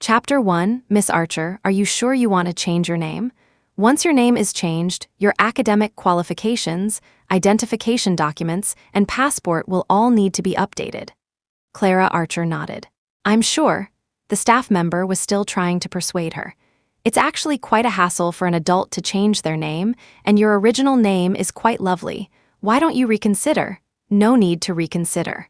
Chapter 1, Miss Archer, are you sure you want to change your name? Once your name is changed, your academic qualifications, identification documents, and passport will all need to be updated. Clara Archer nodded. I'm sure. The staff member was still trying to persuade her. It's actually quite a hassle for an adult to change their name, and your original name is quite lovely. Why don't you reconsider? No need to reconsider.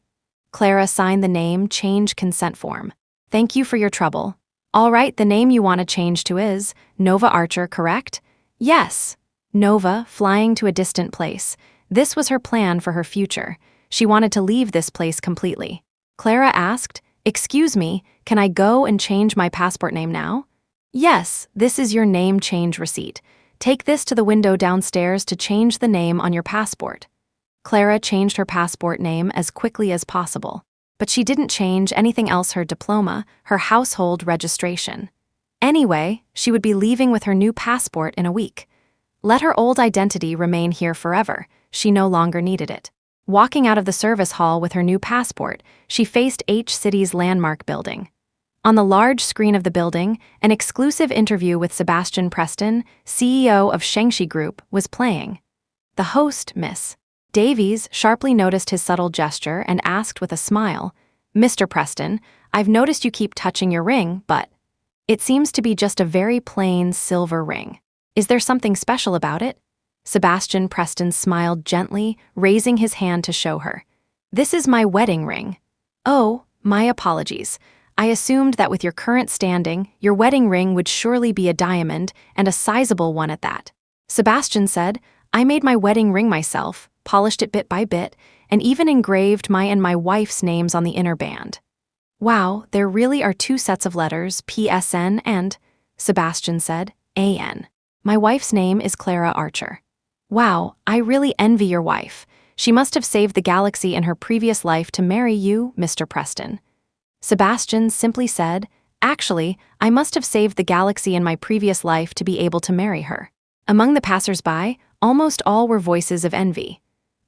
Clara signed the name change consent form. Thank you for your trouble. All right, the name you want to change to is Nova Archer, correct? Yes. Nova, flying to a distant place. This was her plan for her future. She wanted to leave this place completely. Clara asked, "Excuse me, can I go and change my passport name now?" Yes, this is your name change receipt. Take this to the window downstairs to change the name on your passport. Clara changed her passport name as quickly as possible. But she didn't change anything else: her diploma, her household registration. Anyway, she would be leaving with her new passport in a week. Let her old identity remain here forever. She no longer needed it. Walking out of the service hall with her new passport, she faced H City's landmark building. On the large screen of the building, an exclusive interview with Sebastian Preston, CEO of Shengshi Group, was playing. The host, Miss Davies, sharply noticed his subtle gesture and asked with a smile, "Mr. Preston, I've noticed you keep touching your ring, but it seems to be just a very plain silver ring. Is there something special about it?" Sebastian Preston smiled gently, raising his hand to show her. "This is my wedding ring." "Oh, my apologies. I assumed that with your current standing, your wedding ring would surely be a diamond, and a sizable one at that." Sebastian said, "I made my wedding ring myself, polished it bit by bit, and even engraved my and my wife's names on the inner band." "Wow, there really are two sets of letters, PSN and," Sebastian said, "AN. My wife's name is Clara Archer." "Wow, I really envy your wife. She must have saved the galaxy in her previous life to marry you, Mr. Preston." Sebastian simply said, "Actually, I must have saved the galaxy in my previous life to be able to marry her." Among the passers-by, almost all were voices of envy.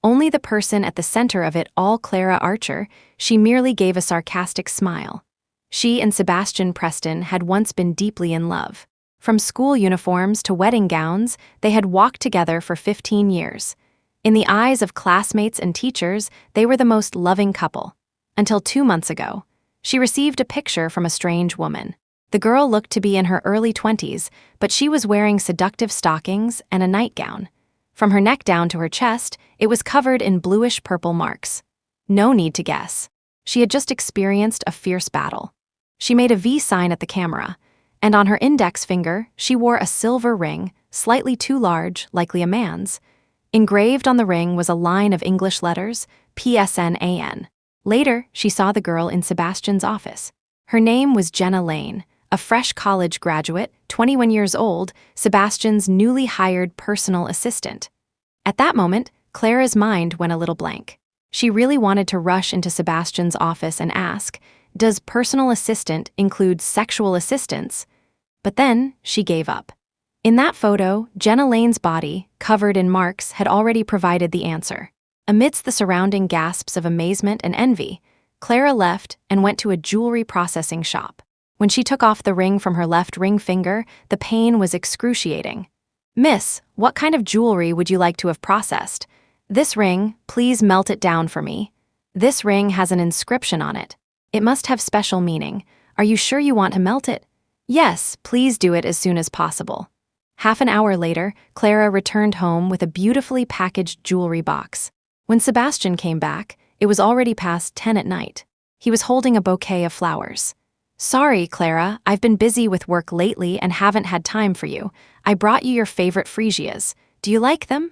Only the person at the center of it all, Clara Archer, she merely gave a sarcastic smile. She and Sebastian Preston had once been deeply in love. From school uniforms to wedding gowns, they had walked together for 15 years. In the eyes of classmates and teachers, they were the most loving couple. Until 2 months ago, she received a picture from a strange woman. The girl looked to be in her early 20s, but she was wearing seductive stockings and a nightgown. From her neck down to her chest, it was covered in bluish-purple marks. No need to guess. She had just experienced a fierce battle. She made a V sign at the camera, and on her index finger, she wore a silver ring, slightly too large, likely a man's. Engraved on the ring was a line of English letters, PSNAN. Later, she saw the girl in Sebastian's office. Her name was Jenna Lane, a fresh college graduate, 21 years old, Sebastian's newly hired personal assistant. At that moment, Clara's mind went a little blank. She really wanted to rush into Sebastian's office and ask, "Does personal assistant include sexual assistance?" But then, she gave up. In that photo, Jenna Lane's body, covered in marks, had already provided the answer. Amidst the surrounding gasps of amazement and envy, Clara left and went to a jewelry processing shop. When she took off the ring from her left ring finger, the pain was excruciating. "Miss, what kind of jewelry would you like to have processed?" "This ring, please melt it down for me." "This ring has an inscription on it. It must have special meaning. Are you sure you want to melt it?" "Yes, please do it as soon as possible." Half an hour later, Clara returned home with a beautifully packaged jewelry box. When Sebastian came back, it was already past 10 at night. He was holding a bouquet of flowers. "Sorry, Clara, I've been busy with work lately and haven't had time for you. I brought you your favorite freesias. Do you like them?"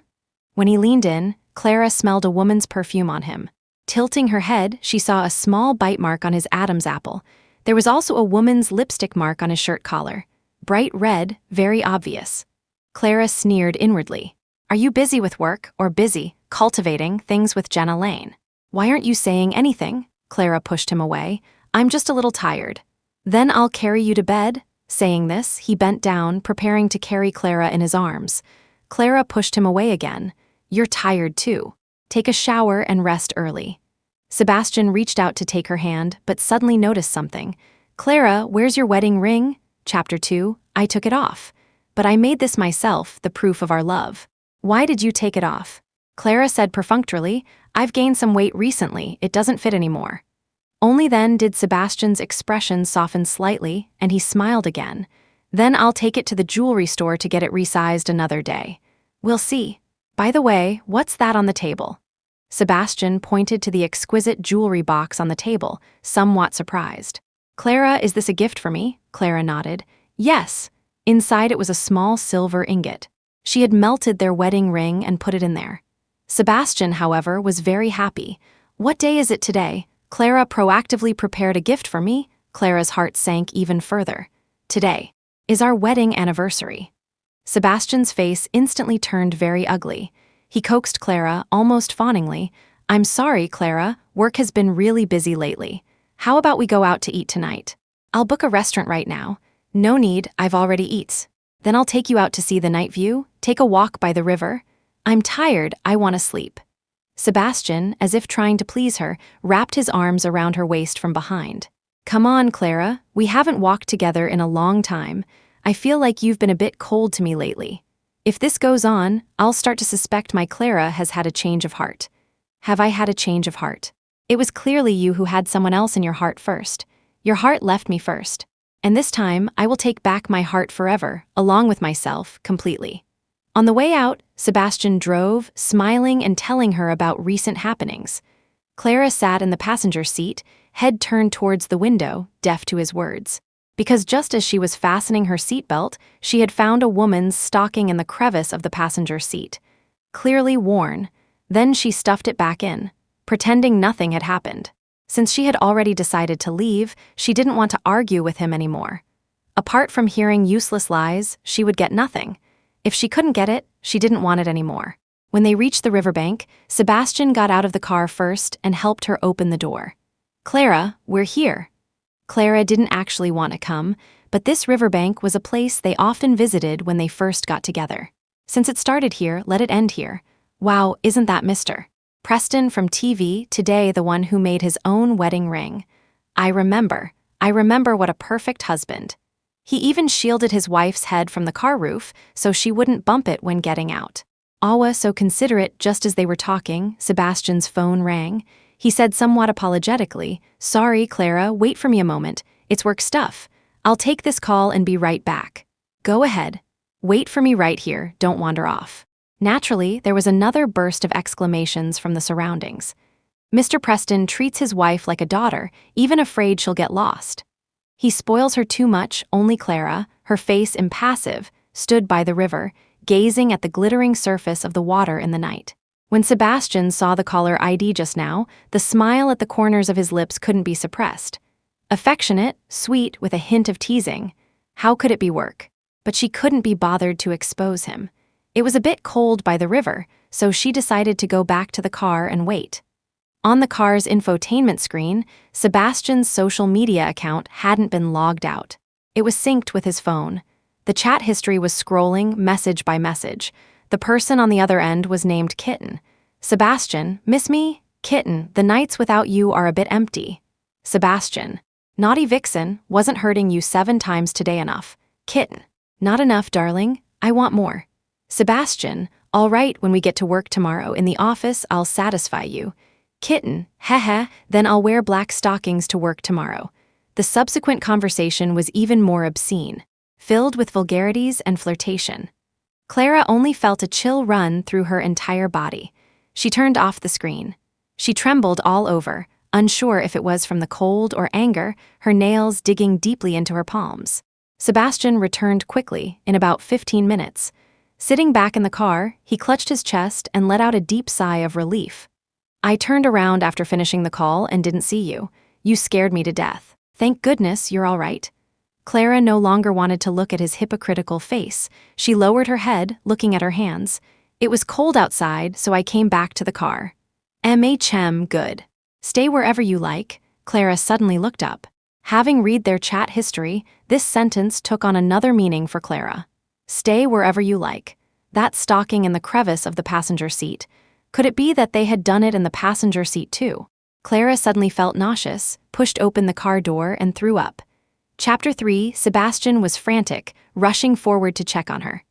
When he leaned in, Clara smelled a woman's perfume on him. Tilting her head, she saw a small bite mark on his Adam's apple. There was also a woman's lipstick mark on his shirt collar. Bright red, very obvious. Clara sneered inwardly. "Are you busy with work or busy cultivating things with Jenna Lane?" "Why aren't you saying anything?" Clara pushed him away. "I'm just a little tired." "Then I'll carry you to bed." Saying this, he bent down, preparing to carry Clara in his arms. Clara pushed him away again. "You're tired too. Take a shower and rest early." Sebastian reached out to take her hand, but suddenly noticed something. Clara, where's your wedding ring? Chapter 2, I took it off. But I made this myself, the proof of our love. Why did you take it off? Clara said perfunctorily, I've gained some weight recently, it doesn't fit anymore. Only then did Sebastian's expression soften slightly, and he smiled again. Then I'll take it to the jewelry store to get it resized another day. We'll see. By the way, what's that on the table? Sebastian pointed to the exquisite jewelry box on the table, somewhat surprised. Clara, is this a gift for me? Clara nodded. Yes. Inside it was a small silver ingot. She had melted their wedding ring and put it in there. Sebastian, however, was very happy. What day is it today? Clara proactively prepared a gift for me. Clara's heart sank even further. Today is our wedding anniversary. Sebastian's face instantly turned very ugly. He coaxed Clara, almost fawningly. I'm sorry, Clara, work has been really busy lately. How about we go out to eat tonight? I'll book a restaurant right now. No need, I've already eats. Then I'll take you out to see the night view, take a walk by the river. I'm tired, I want to sleep. Sebastian, as if trying to please her, wrapped his arms around her waist from behind. Come on, Clara, we haven't walked together in a long time. I feel like you've been a bit cold to me lately. If this goes on, I'll start to suspect my Clara has had a change of heart. Have I had a change of heart? It was clearly you who had someone else in your heart first. Your heart left me first. And this time, I will take back my heart forever, along with myself, completely. On the way out, Sebastian drove, smiling and telling her about recent happenings. Clara sat in the passenger seat, head turned towards the window, deaf to his words. Because just as she was fastening her seatbelt, she had found a woman's stocking in the crevice of the passenger seat. Clearly worn. Then she stuffed it back in, pretending nothing had happened. Since she had already decided to leave, she didn't want to argue with him anymore. Apart from hearing useless lies, she would get nothing. If she couldn't get it, she didn't want it anymore. When they reached the riverbank, Sebastian got out of the car first and helped her open the door. Clara, we're here. Clara didn't actually want to come, but this riverbank was a place they often visited when they first got together. Since it started here, let it end here. Wow, isn't that Mr. Preston from TV, today the one who made his own wedding ring? I remember what a perfect husband. He even shielded his wife's head from the car roof so she wouldn't bump it when getting out. Awa so considerate. Just as they were talking, Sebastian's phone rang. He said somewhat apologetically, Sorry, Clara, wait for me a moment. It's work stuff. I'll take this call and be right back. Go ahead. Wait for me right here, don't wander off. Naturally, there was another burst of exclamations from the surroundings. Mr. Preston treats his wife like a daughter, even afraid she'll get lost. He spoils her too much. Only Clara, her face impassive, stood by the river, gazing at the glittering surface of the water in the night. When Sebastian saw the caller ID just now, the smile at the corners of his lips couldn't be suppressed. Affectionate, sweet, with a hint of teasing. How could it be work? But she couldn't be bothered to expose him. It was a bit cold by the river, so she decided to go back to the car and wait. On the car's infotainment screen, Sebastian's social media account hadn't been logged out. It was synced with his phone. The chat history was scrolling message by message. The person on the other end was named Kitten. Sebastian, miss me? Kitten, the nights without you are a bit empty. Sebastian, naughty vixen, wasn't hurting you 7 times today enough. Kitten, not enough, darling, I want more. Sebastian, all right, when we get to work tomorrow in the office, I'll satisfy you. Kitten, heh, then I'll wear black stockings to work tomorrow. The subsequent conversation was even more obscene, filled with vulgarities and flirtation. Clara only felt a chill run through her entire body. She turned off the screen. She trembled all over, unsure if it was from the cold or anger, her nails digging deeply into her palms. Sebastian returned quickly, in about 15 minutes. Sitting back in the car, he clutched his chest and let out a deep sigh of relief. I turned around after finishing the call and didn't see you. You scared me to death. Thank goodness you're all right. Clara no longer wanted to look at his hypocritical face. She lowered her head, looking at her hands. It was cold outside, so I came back to the car. Good. Stay wherever you like. Clara suddenly looked up. Having read their chat history, this sentence took on another meaning for Clara. Stay wherever you like. That stocking in the crevice of the passenger seat. Could it be that they had done it in the passenger seat too? Clara suddenly felt nauseous, pushed open the car door and threw up. Chapter 3. Sebastian was frantic, rushing forward to check on her.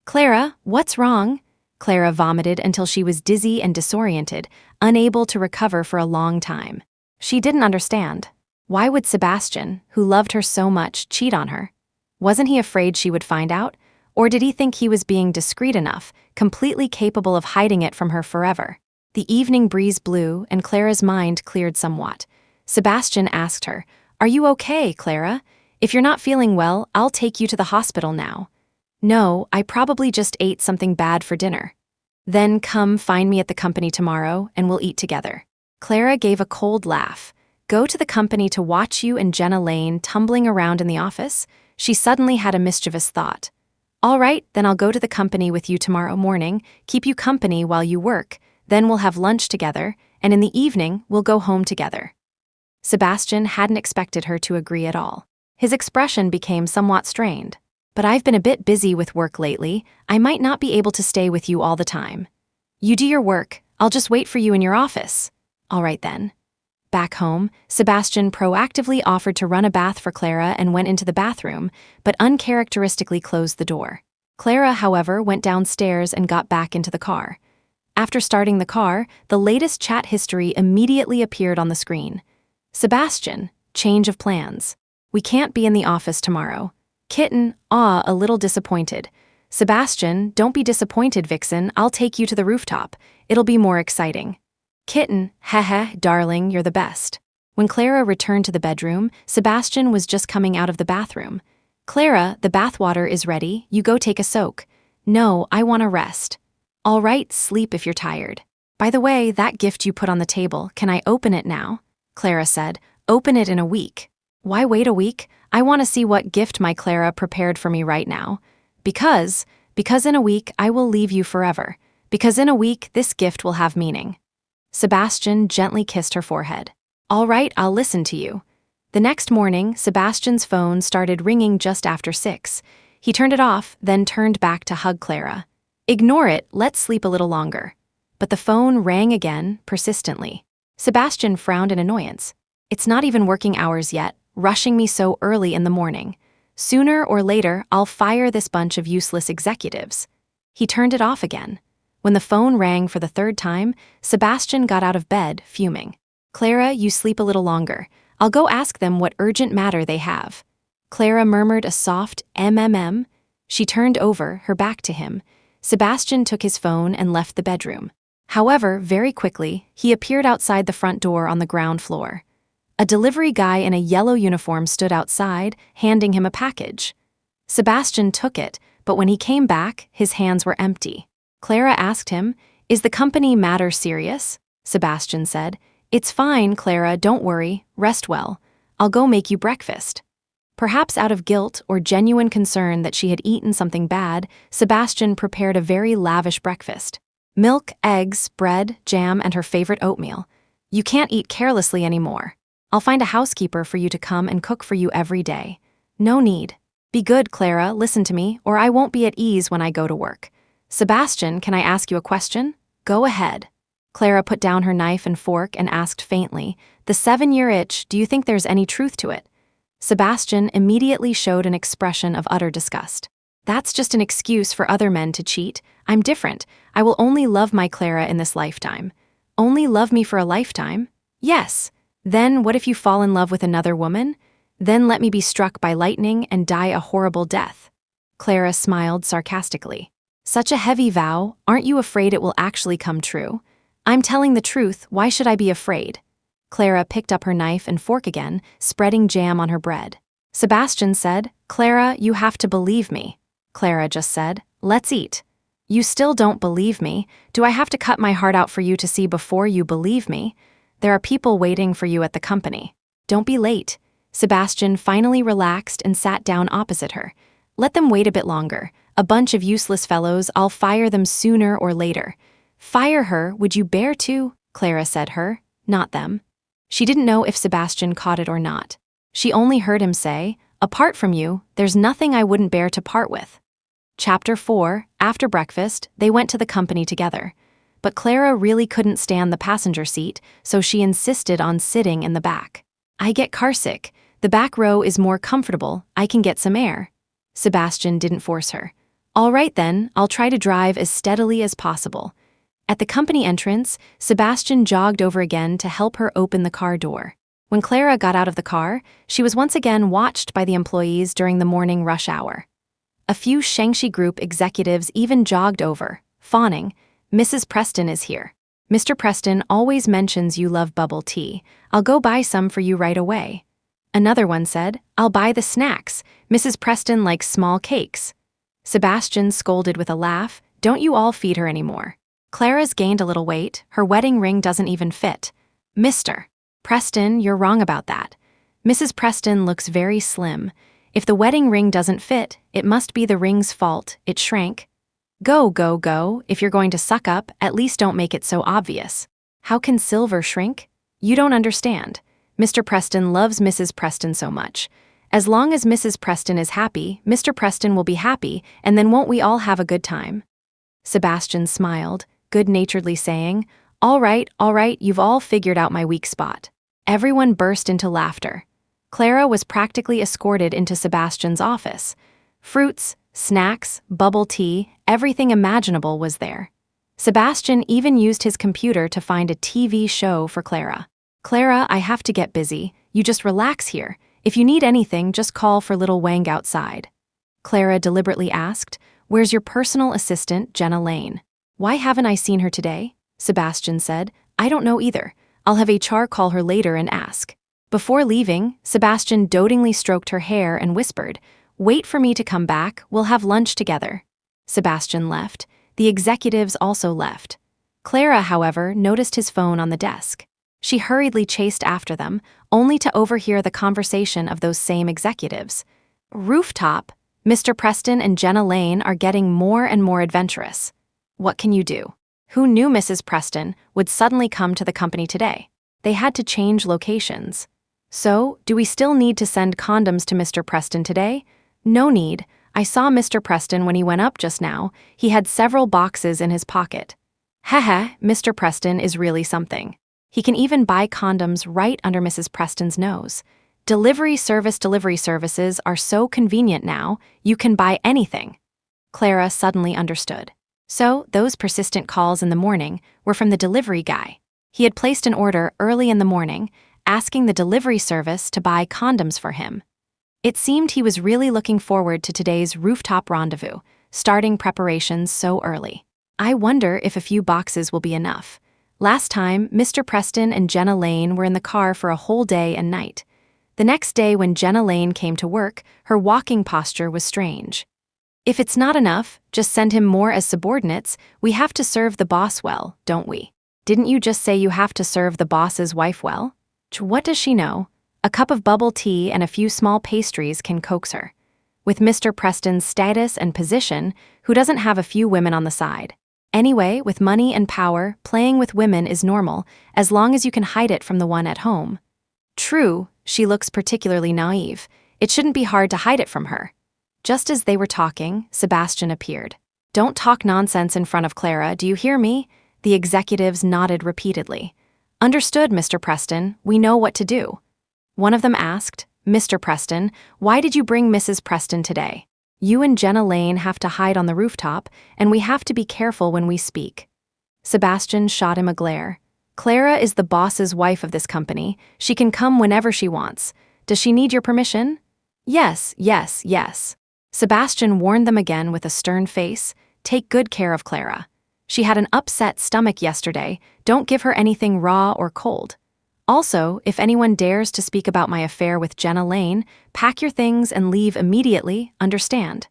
"Clara, what's wrong?" Clara vomited until she was dizzy and disoriented, unable to recover for a long time. She didn't understand. Why would Sebastian, who loved her so much, cheat on her? Wasn't he afraid she would find out? Or did he think he was being discreet enough, completely capable of hiding it from her forever? The evening breeze blew, and Clara's mind cleared somewhat. Sebastian asked her, "Are you okay, Clara? If you're not feeling well, I'll take you to the hospital now." "No, I probably just ate something bad for dinner." "Then come find me at the company tomorrow, and we'll eat together." Clara gave a cold laugh. Go to the company to watch you and Jenna Lane tumbling around in the office? She suddenly had a mischievous thought. "All right, then I'll go to the company with you tomorrow morning, keep you company while you work, then we'll have lunch together, and in the evening we'll go home together." Sebastian hadn't expected her to agree at all. His expression became somewhat strained. "But I've been a bit busy with work lately. I might not be able to stay with you all the time." "You do your work. I'll just wait for you in your office." "All right then." Back home, Sebastian proactively offered to run a bath for Clara and went into the bathroom, but uncharacteristically closed the door. Clara, however, went downstairs and got back into the car. After starting the car, the latest chat history immediately appeared on the screen. "Sebastian, change of plans. We can't be in the office tomorrow." Kitten, a little disappointed. "Sebastian, don't be disappointed, Vixen. I'll take you to the rooftop. It'll be more exciting." Kitten, heh, darling, you're the best. When Clara returned to the bedroom, Sebastian was just coming out of the bathroom. "Clara, the bathwater is ready. You go take a soak." "No, I want to rest." "All right, sleep if you're tired." "By the way, that gift you put on the table, can I open it now?" Clara said, "Open it in a week." "Why wait a week? I want to see what gift my Clara prepared for me right now." Because in a week I will leave you forever. Because in a week this gift will have meaning." Sebastian gently kissed her forehead. "All right, I'll listen to you." The next morning, Sebastian's phone started ringing just after 6. He turned it off, then turned back to hug Clara. "Ignore it, let's sleep a little longer." But the phone rang again, persistently. Sebastian frowned in annoyance. "It's not even working hours yet, rushing me so early in the morning. Sooner or later, I'll fire this bunch of useless executives." He turned it off again. When the phone rang for the third time, Sebastian got out of bed, fuming. "Clara, you sleep a little longer. I'll go ask them what urgent matter they have." Clara murmured a soft mmm. She turned over, her back to him. Sebastian took his phone and left the bedroom. However, very quickly, he appeared outside the front door on the ground floor. A delivery guy in a yellow uniform stood outside, handing him a package. Sebastian took it, but when he came back, his hands were empty. Clara asked him, "Is the company matter serious?" Sebastian said, "It's fine, Clara, don't worry, rest well. I'll go make you breakfast." Perhaps out of guilt or genuine concern that she had eaten something bad, Sebastian prepared a very lavish breakfast. Milk, eggs, bread, jam, and her favorite oatmeal. "You can't eat carelessly anymore. I'll find a housekeeper for you to come and cook for you every day." "No need." "Be good, Clara, listen to me, or I won't be at ease when I go to work." "Sebastian, can I ask you a question?" "Go ahead." Clara put down her knife and fork and asked faintly, "The 7-year itch, do you think there's any truth to it?" Sebastian immediately showed an expression of utter disgust. "That's just an excuse for other men to cheat. I'm different. I will only love my Clara in this lifetime." "Only love me for a lifetime?" "Yes." "Then what if you fall in love with another woman?" "Then let me be struck by lightning and die a horrible death." Clara smiled sarcastically. "Such a heavy vow, aren't you afraid it will actually come true?" "I'm telling the truth, why should I be afraid?" Clara picked up her knife and fork again, spreading jam on her bread. Sebastian said, "Clara, you have to believe me." Clara just said, "Let's eat." "You still don't believe me. Do I have to cut my heart out for you to see before you believe me? There are people waiting for you at the company. Don't be late." Sebastian finally relaxed and sat down opposite her. "Let them wait a bit longer. A bunch of useless fellows, I'll fire them sooner or later." "Fire her, would you bear to?" Clara said her, not them. She didn't know if Sebastian caught it or not. She only heard him say, "Apart from you, there's nothing I wouldn't bear to part with." Chapter 4. After breakfast, they went to the company together. But Clara really couldn't stand the passenger seat, so she insisted on sitting in the back. "I get carsick. The back row is more comfortable, I can get some air. Sebastian didn't force her. All right then, I'll try to drive as steadily as possible. At the company entrance, Sebastian jogged over again to help her open the car door. When Clara got out of the car, she was once again watched by the employees during the morning rush hour. A few Shangxi Group executives even jogged over, fawning, "Mrs. Preston is here. Mr. Preston always mentions you love bubble tea. I'll go buy some for you right away." Another one said, "I'll buy the snacks. Mrs. Preston likes small cakes." Sebastian scolded with a laugh, "Don't you all feed her anymore. Clara's gained a little weight, her wedding ring doesn't even fit." "Mr. Preston, you're wrong about that. Mrs. Preston looks very slim. If the wedding ring doesn't fit, it must be the ring's fault, it shrank." Go, go, go, if you're going to suck up, at least don't make it so obvious. How can silver shrink? You don't understand. Mr. Preston loves Mrs. Preston so much. As long as Mrs. Preston is happy, Mr. Preston will be happy, and then won't we all have a good time? Sebastian smiled, good-naturedly saying, all right, you've all figured out my weak spot." Everyone burst into laughter. Clara was practically escorted into Sebastian's office. Fruits, snacks, bubble tea, everything imaginable was there. Sebastian even used his computer to find a TV show for Clara. "Clara, I have to get busy. You just relax here. If you need anything, just call for little Wang outside." Clara deliberately asked, "Where's your personal assistant, Jenna Lane?" "Why haven't I seen her today?" Sebastian said. "I don't know either. I'll have HR call her later and ask." Before leaving, Sebastian dotingly stroked her hair and whispered, "Wait for me to come back, we'll have lunch together." Sebastian left. The executives also left. Clara, however, noticed his phone on the desk. She hurriedly chased after them, only to overhear the conversation of those same executives. "Rooftop, Mr. Preston and Jenna Lane are getting more and more adventurous. What can you do? Who knew Mrs. Preston would suddenly come to the company today? They had to change locations. So, do we still need to send condoms to Mr. Preston today? No need. I saw Mr. Preston when he went up just now. He had several boxes in his pocket. Haha, Mr. Preston is really something. He can even buy condoms right under Mrs. Preston's nose. Delivery services are so convenient now, you can buy anything." Clara suddenly understood. So, those persistent calls in the morning were from the delivery guy. He had placed an order early in the morning, asking the delivery service to buy condoms for him. It seemed he was really looking forward to today's rooftop rendezvous, starting preparations so early. I wonder if a few boxes will be enough. Last time, Mr. Preston and Jenna Lane were in the car for a whole day and night. The next day when Jenna Lane came to work, her walking posture was strange. "If it's not enough, just send him more as subordinates. We have to serve the boss well, don't we? Didn't you just say you have to serve the boss's wife well? What does she know? A cup of bubble tea and a few small pastries can coax her. With Mr. Preston's status and position, who doesn't have a few women on the side? Anyway, with money and power, playing with women is normal, as long as you can hide it from the one at home." True, she looks particularly naive. It shouldn't be hard to hide it from her. Just as they were talking, Sebastian appeared. "Don't talk nonsense in front of Clara, do you hear me?" The executives nodded repeatedly. "Understood, Mr. Preston, we know what to do." One of them asked, "Mr. Preston, why did you bring Mrs. Preston today? You and Jenna Lane have to hide on the rooftop, and we have to be careful when we speak." Sebastian shot him a glare. "Clara is the boss's wife of this company. She can come whenever she wants. Does she need your permission?" Yes. Sebastian warned them again with a stern face, "Take good care of Clara. She had an upset stomach yesterday. Don't give her anything raw or cold. Also, if anyone dares to speak about my affair with Jenna Lane, pack your things and leave immediately, understand?"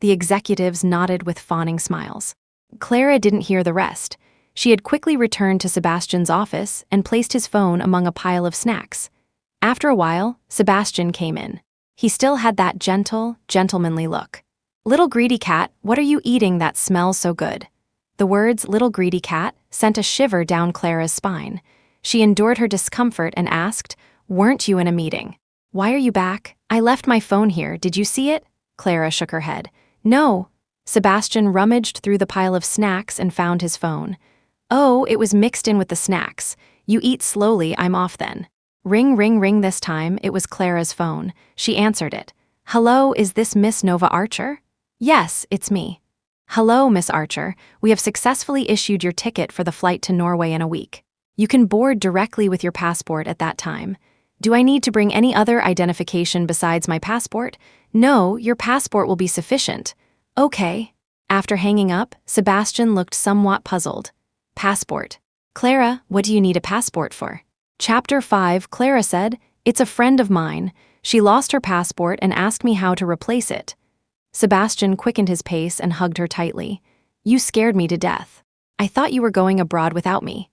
The executives nodded with fawning smiles. Clara didn't hear the rest. She had quickly returned to Sebastian's office and placed his phone among a pile of snacks. After a while, Sebastian came in. He still had that gentle, gentlemanly look. "Little greedy cat, what are you eating that smells so good?" The words "little greedy cat" sent a shiver down Clara's spine. She endured her discomfort and asked, "Weren't you in a meeting? Why are you back? I left my phone here, did you see it?" Clara shook her head. "No." Sebastian rummaged through the pile of snacks and found his phone. "Oh, it was mixed in with the snacks. You eat slowly, I'm off then." Ring, ring, ring. This time, it was Clara's phone. She answered it. Hello, is this Miss Nova Archer? Yes, it's me. Hello, Miss Archer. We have successfully issued your ticket for the flight to Norway in a week. You can board directly with your passport at that time. Do I need to bring any other identification besides my passport? No, your passport will be sufficient. Okay. After hanging up, Sebastian looked somewhat puzzled. Passport. Clara, what do you need a passport for? Chapter 5, Clara said, It's a friend of mine. She lost her passport and asked me how to replace it. Sebastian quickened his pace and hugged her tightly. You scared me to death. I thought you were going abroad without me.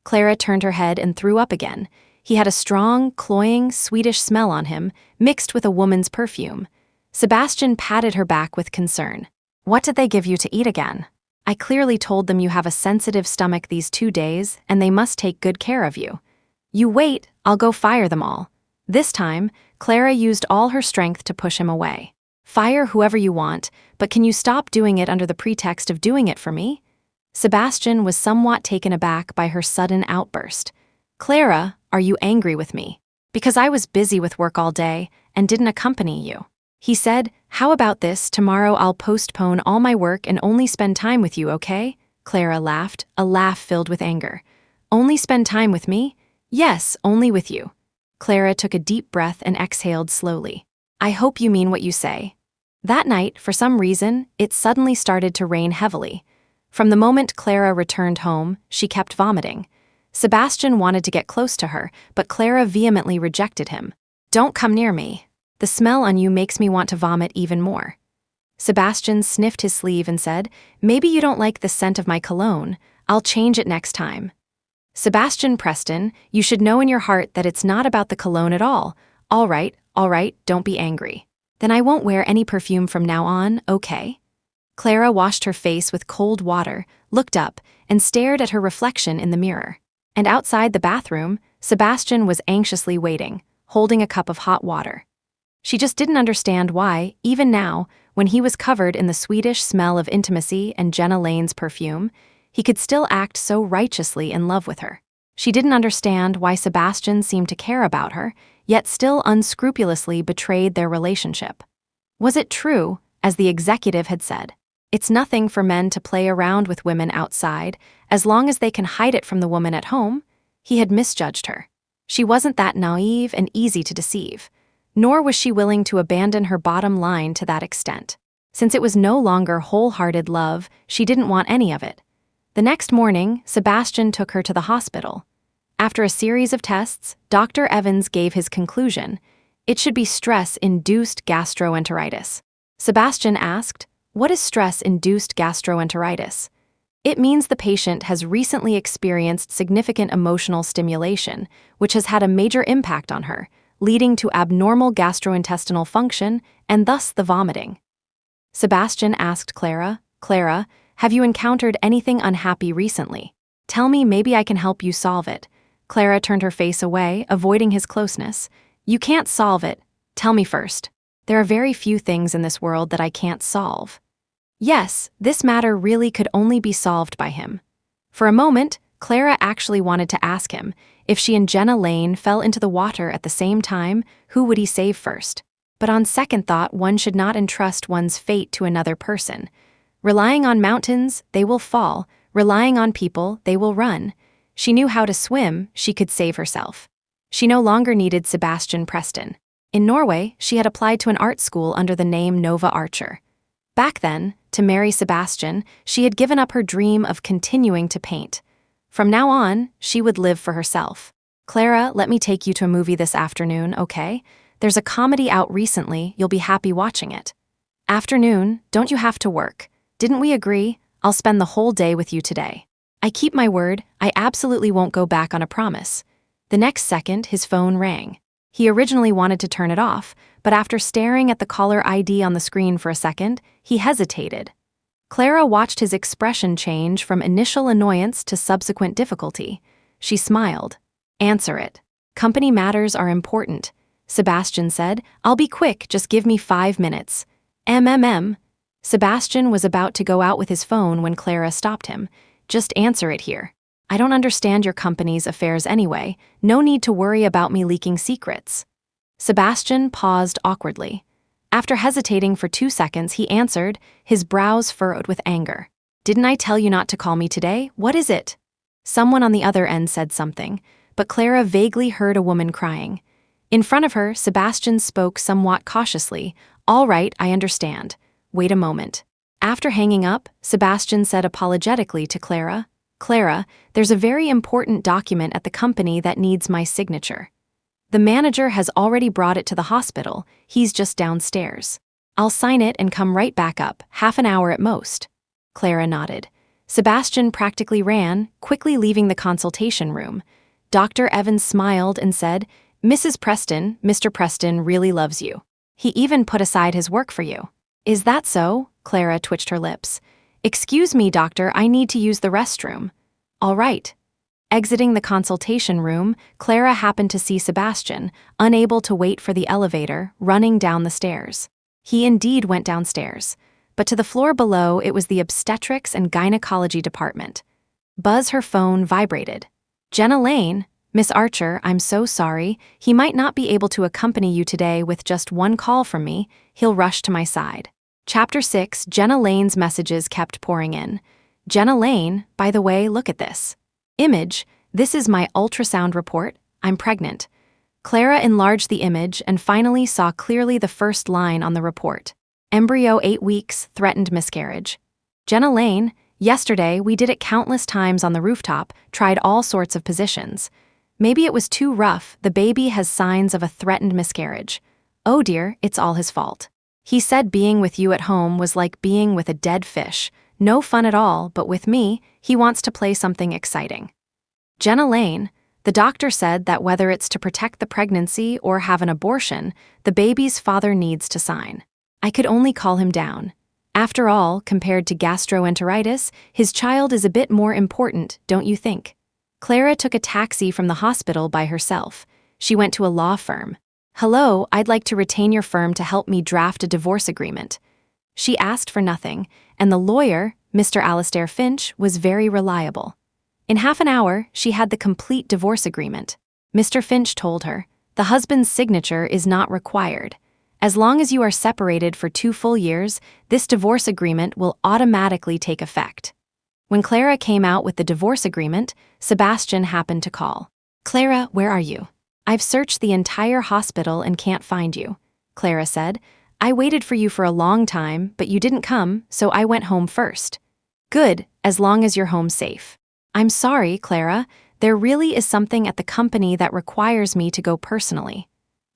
Clara turned her head and threw up again. He had a strong, cloying, Swedish smell on him, mixed with a woman's perfume. Sebastian patted her back with concern. What did they give you to eat again? I clearly told them you have a sensitive stomach these 2 days, and they must take good care of you. You wait, I'll go fire them all. This time, Clara used all her strength to push him away. Fire whoever you want, but can you stop doing it under the pretext of doing it for me? Sebastian was somewhat taken aback by her sudden outburst. Clara, are you angry with me? Because I was busy with work all day and didn't accompany you. He said, How about this, tomorrow I'll postpone all my work and only spend time with you, okay? Clara laughed, a laugh filled with anger. Only spend time with me? Yes, only with you. Clara took a deep breath and exhaled slowly. I hope you mean what you say. That night, for some reason, it suddenly started to rain heavily. From the moment Clara returned home, she kept vomiting. Sebastian wanted to get close to her, but Clara vehemently rejected him. Don't come near me. The smell on you makes me want to vomit even more. Sebastian sniffed his sleeve and said, Maybe you don't like the scent of my cologne. I'll change it next time. Sebastian Preston, you should know in your heart that it's not about the cologne at all. All right, don't be angry. Then I won't wear any perfume from now on, okay? Clara washed her face with cold water, looked up, and stared at her reflection in the mirror. And outside the bathroom, Sebastian was anxiously waiting, holding a cup of hot water. She just didn't understand why, even now, when he was covered in the Swedish smell of intimacy and Jenna Lane's perfume, he could still act so righteously in love with her. She didn't understand why Sebastian seemed to care about her, yet still unscrupulously betrayed their relationship. Was it true, as the executive had said? It's nothing for men to play around with women outside, as long as they can hide it from the woman at home. He had misjudged her. She wasn't that naive and easy to deceive, nor was she willing to abandon her bottom line to that extent. Since it was no longer wholehearted love, she didn't want any of it. The next morning, Sebastian took her to the hospital. After a series of tests, Dr. Evans gave his conclusion. It should be stress-induced gastroenteritis. Sebastian asked, What is stress-induced gastroenteritis? It means the patient has recently experienced significant emotional stimulation, which has had a major impact on her, leading to abnormal gastrointestinal function and thus the vomiting. Sebastian asked Clara, have you encountered anything unhappy recently? Tell me, maybe I can help you solve it. Clara turned her face away, avoiding his closeness. You can't solve it. Tell me first. There are very few things in this world that I can't solve. Yes, this matter really could only be solved by him. For a moment, Clara actually wanted to ask him, if she and Jenna Lane fell into the water at the same time, who would he save first? But on second thought, one should not entrust one's fate to another person. Relying on mountains, they will fall. Relying on people, they will run. She knew how to swim, she could save herself. She no longer needed Sebastian Preston. In Norway, she had applied to an art school under the name Nova Archer. Back then, to marry Sebastian, she had given up her dream of continuing to paint. From now on, she would live for herself. Clara, let me take you to a movie this afternoon, okay? There's a comedy out recently, you'll be happy watching it. Afternoon, don't you have to work? Didn't we agree? I'll spend the whole day with you today. I keep my word, I absolutely won't go back on a promise. The next second, his phone rang. He originally wanted to turn it off, but after staring at the caller ID on the screen for a second, he hesitated. Clara watched his expression change from initial annoyance to subsequent difficulty. She smiled. Answer it. Company matters are important. Sebastian said, I'll be quick, just give me 5 minutes. Sebastian was about to go out with his phone when Clara stopped him. Just answer it here. I don't understand your company's affairs anyway. No need to worry about me leaking secrets. Sebastian paused awkwardly. After hesitating for 2 seconds, he answered, his brows furrowed with anger. Didn't I tell you not to call me today? What is it? Someone on the other end said something, but Clara vaguely heard a woman crying. In front of her, Sebastian spoke somewhat cautiously. All right, I understand. Wait a moment. After hanging up, Sebastian said apologetically to Clara, Clara, there's a very important document at the company that needs my signature. The manager has already brought it to the hospital, he's just downstairs. I'll sign it and come right back up, half an hour at most. Clara nodded. Sebastian practically ran, quickly leaving the consultation room. Dr. Evans smiled and said, Mrs. Preston, Mr. Preston really loves you. He even put aside his work for you. Is that so? Clara twitched her lips. Excuse me, doctor, I need to use the restroom. All right. Exiting the consultation room, Clara happened to see Sebastian, unable to wait for the elevator, running down the stairs. He indeed went downstairs, but to the floor below it was the obstetrics and gynecology department. Buzz, her phone vibrated. Jenna Lane, Miss Archer, I'm so sorry. He might not be able to accompany you today with just one call from me. He'll rush to my side. Chapter 6, Jenna Lane's messages kept pouring in. Jenna Lane, by the way, look at this. Image, this is my ultrasound report. I'm pregnant. Clara enlarged the image and finally saw clearly the first line on the report. Embryo 8 weeks, threatened miscarriage. Jenna Lane, yesterday we did it countless times on the rooftop, tried all sorts of positions. Maybe it was too rough, the baby has signs of a threatened miscarriage. Oh dear, it's all his fault. He said being with you at home was like being with a dead fish. No fun at all, but with me, he wants to play something exciting. Jenna Lane, the doctor said that whether it's to protect the pregnancy or have an abortion, the baby's father needs to sign. I could only call him down. After all, compared to gastroenteritis, his child is a bit more important, don't you think? Clara took a taxi from the hospital by herself. She went to a law firm. Hello, I'd like to retain your firm to help me draft a divorce agreement. She asked for nothing, and the lawyer, Mr. Alastair Finch, was very reliable. In half an hour, she had the complete divorce agreement. Mr. Finch told her, the husband's signature is not required. As long as you are separated for 2 full years, this divorce agreement will automatically take effect. When Clara came out with the divorce agreement, Sebastian happened to call. Clara, where are you? I've searched the entire hospital and can't find you, Clara said. I waited for you for a long time, but you didn't come, so I went home first. Good, as long as you're home safe. I'm sorry, Clara, there really is something at the company that requires me to go personally.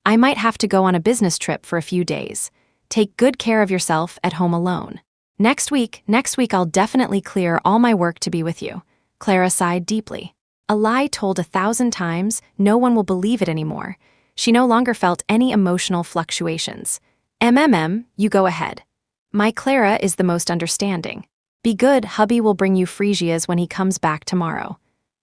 I might have to go on a business trip for a few days. Take good care of yourself at home alone. Next week I'll definitely clear all my work to be with you. Clara sighed deeply. A lie told 1,000 times, no one will believe it anymore. She no longer felt any emotional fluctuations. You go ahead. My Clara is the most understanding. Be good, hubby will bring you freesias when he comes back tomorrow.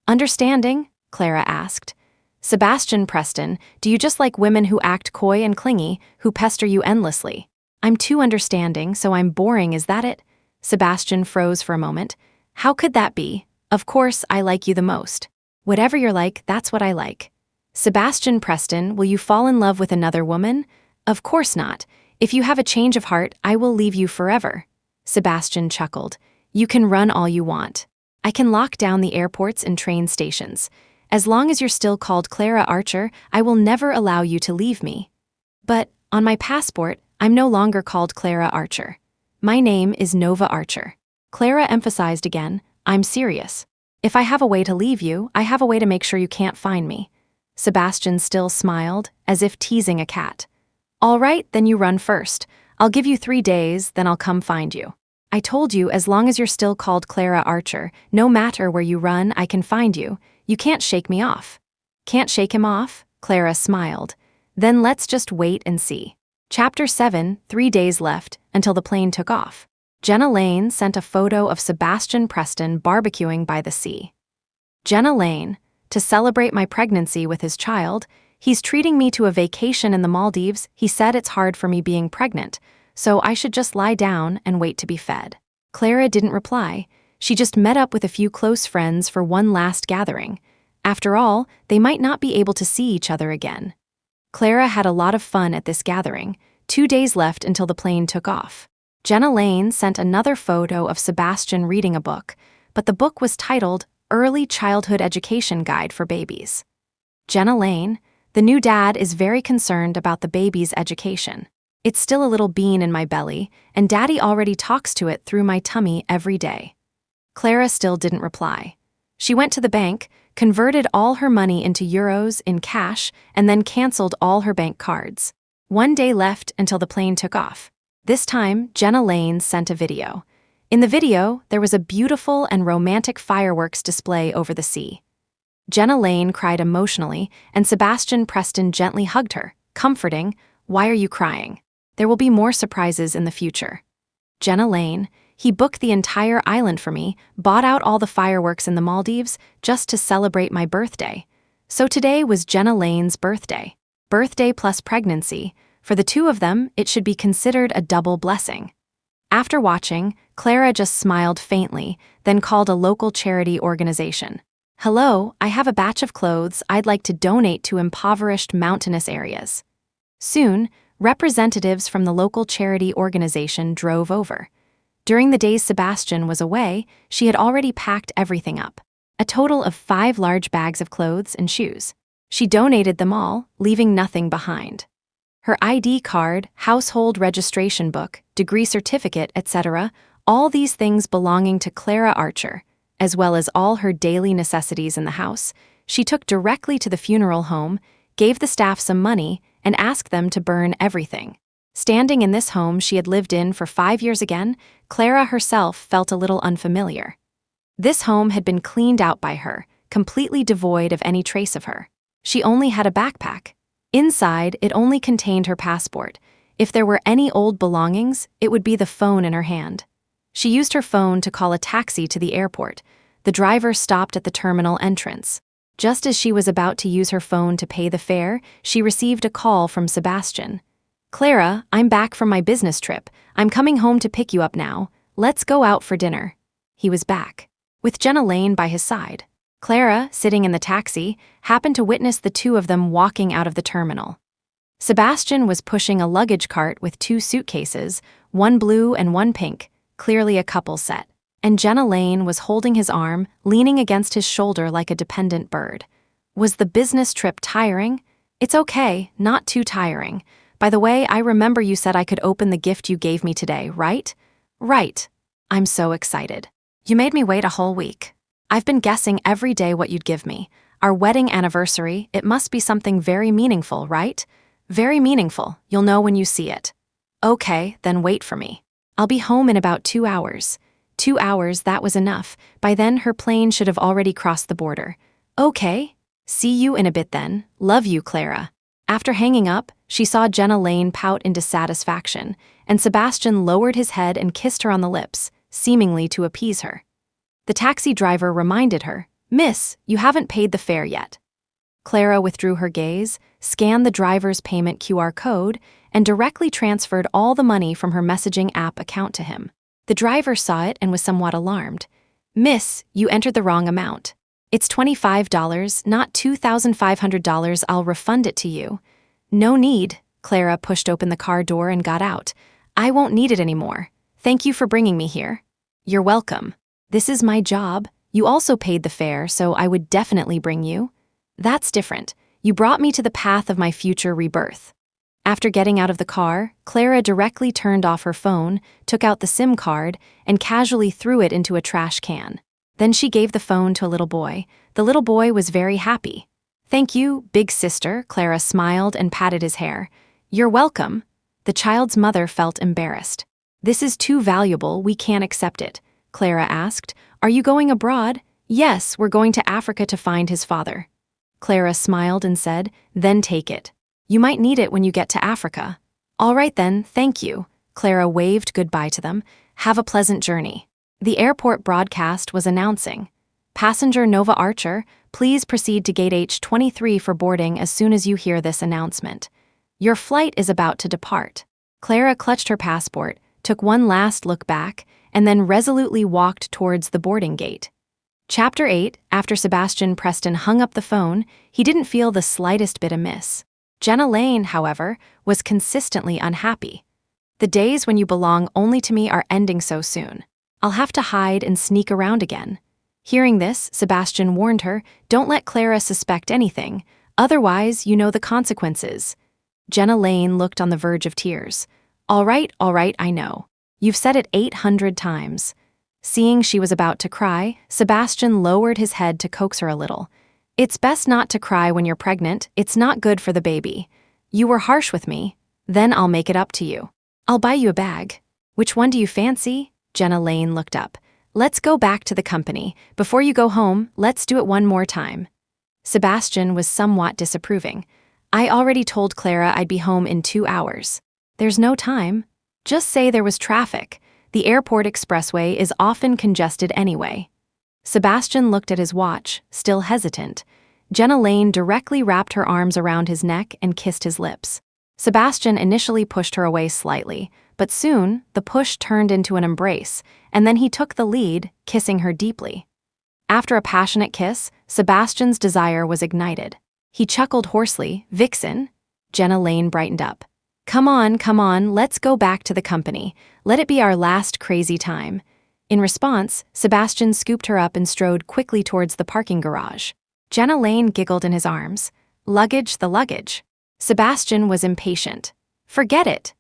Understanding? Clara asked. Sebastian Preston, do you just like women who act coy and clingy, who pester you endlessly? I'm too understanding, so I'm boring, is that it? Sebastian froze for a moment. How could that be? Of course, I like you the most. Whatever you're like, that's what I like. Sebastian Preston, will you fall in love with another woman? Of course not. If you have a change of heart, I will leave you forever. Sebastian chuckled. You can run all you want. I can lock down the airports and train stations. As long as you're still called Clara Archer, I will never allow you to leave me. But, on my passport, I'm no longer called Clara Archer. My name is Nova Archer. Clara emphasized again, I'm serious. If I have a way to leave you, I have a way to make sure you can't find me. Sebastian still smiled, as if teasing a cat. All right, then you run first. I'll give you 3 days, then I'll come find you. I told you, as long as you're still called Clara Archer, no matter where you run, I can find you. You can't shake me off. Can't shake him off? Clara smiled. Then let's just wait and see. Chapter 7, 3 days left, until the plane took off. Jenna Lane sent a photo of Sebastian Preston barbecuing by the sea. Jenna Lane, to celebrate my pregnancy with his child, he's treating me to a vacation in the Maldives. He said it's hard for me being pregnant, so I should just lie down and wait to be fed. Clara didn't reply. She just met up with a few close friends for one last gathering. After all, they might not be able to see each other again. Clara had a lot of fun at this gathering. 2 days left until the plane took off. Jenna Lane sent another photo of Sebastian reading a book, but the book was titled Early Childhood Education Guide for Babies. Jenna Lane, the new dad, is very concerned about the baby's education. It's still a little bean in my belly, and Daddy already talks to it through my tummy every day. Clara still didn't reply. She went to the bank, converted all her money into euros in cash, and then canceled all her bank cards. 1 day left until the plane took off. This time, Jenna Lane sent a video. In the video, there was a beautiful and romantic fireworks display over the sea. Jenna Lane cried emotionally, and Sebastian Preston gently hugged her, comforting, "Why are you crying? There will be more surprises in the future." Jenna Lane, he booked the entire island for me, bought out all the fireworks in the Maldives just to celebrate my birthday. So today was Jenna Lane's birthday. Birthday plus pregnancy. For the two of them, it should be considered a double blessing. After watching, Clara just smiled faintly, then called a local charity organization. "Hello, I have a batch of clothes I'd like to donate to impoverished mountainous areas." Soon, representatives from the local charity organization drove over. During the days Sebastian was away, she had already packed everything up. A total of 5 large bags of clothes and shoes. She donated them all, leaving nothing behind. Her ID card, household registration book, degree certificate, etc., all these things belonging to Clara Archer, as well as all her daily necessities in the house, she took directly to the funeral home, gave the staff some money, and asked them to burn everything. Standing in this home she had lived in for 5 years again, Clara herself felt a little unfamiliar. This home had been cleaned out by her, completely devoid of any trace of her. She only had a backpack. Inside, it only contained her passport. If there were any old belongings, it would be the phone in her hand. She used her phone to call a taxi to the airport. The driver stopped at the terminal entrance. Just as she was about to use her phone to pay the fare, she received a call from Sebastian. "Clara, I'm back from my business trip. I'm coming home to pick you up now. Let's go out for dinner." He was back, with Jenna Lane by his side. Clara, sitting in the taxi, happened to witness the two of them walking out of the terminal. Sebastian was pushing a luggage cart with 2 suitcases, one blue and one pink, clearly a couple set. And Jenna Lane was holding his arm, leaning against his shoulder like a dependent bird. Was the business trip tiring? It's okay, not too tiring. By the way, I remember you said I could open the gift you gave me today, right? Right. I'm so excited. You made me wait a whole week. I've been guessing every day what you'd give me. Our wedding anniversary, it must be something very meaningful, right? Very meaningful, you'll know when you see it. Okay, then wait for me. I'll be home in about 2 hours. 2 hours, that was enough. By then, her plane should have already crossed the border. Okay. See you in a bit then. Love you, Clara. After hanging up, she saw Jenna Lane pout in dissatisfaction, and Sebastian lowered his head and kissed her on the lips, seemingly to appease her. The taxi driver reminded her, "Miss, you haven't paid the fare yet." Clara withdrew her gaze, scanned the driver's payment QR code, and directly transferred all the money from her messaging app account to him. The driver saw it and was somewhat alarmed. "Miss, you entered the wrong amount. It's $25, not $2,500. I'll refund it to you." "No need." Clara pushed open the car door and got out. "I won't need it anymore. Thank you for bringing me here." "You're welcome. This is my job. You also paid the fare, so I would definitely bring you." "That's different. You brought me to the path of my future rebirth." After getting out of the car, Clara directly turned off her phone, took out the SIM card, and casually threw it into a trash can. Then she gave the phone to a little boy. The little boy was very happy. "Thank you, big sister," Clara smiled and patted his hair. "You're welcome." The child's mother felt embarrassed. "This is too valuable, we can't accept it." Clara asked, "Are you going abroad?" "Yes, we're going to Africa to find his father." Clara smiled and said, "Then take it. You might need it when you get to Africa." "All right then, thank you." Clara waved goodbye to them. "Have a pleasant journey." The airport broadcast was announcing, "Passenger Nova Archer, please proceed to gate H23 for boarding as soon as you hear this announcement. Your flight is about to depart." Clara clutched her passport, took one last look back, and then resolutely walked towards the boarding gate. Chapter 8. After Sebastian Preston hung up the phone, he didn't feel the slightest bit amiss. Jenna Lane, however, was consistently unhappy. The days when you belong only to me are ending so soon. I'll have to hide and sneak around again. Hearing this, Sebastian warned her, don't let Clara suspect anything, otherwise you know the consequences. Jenna Lane looked on the verge of tears. All right, I know. You've said it 800 times. Seeing she was about to cry, Sebastian lowered his head to coax her a little. It's best not to cry when you're pregnant, it's not good for the baby. You were harsh with me, then I'll make it up to you. I'll buy you a bag. Which one do you fancy? Jenna Lane looked up. Let's go back to the company. Before you go home, let's do it one more time. Sebastian was somewhat disapproving. I already told Clara I'd be home in 2 hours. There's no time. Just say there was traffic. The airport expressway is often congested anyway. Sebastian looked at his watch, still hesitant. Jenna Lane directly wrapped her arms around his neck and kissed his lips. Sebastian initially pushed her away slightly, but soon the push turned into an embrace, and then he took the lead, kissing her deeply. After a passionate kiss, Sebastian's desire was ignited. He chuckled hoarsely, "Vixen?" Jenna Lane brightened up. Come on, let's go back to the company. Let it be our last crazy time." In response, Sebastian scooped her up and strode quickly towards the parking garage. Jenna Lane giggled in his arms. Luggage the luggage. Sebastian was impatient. Forget it.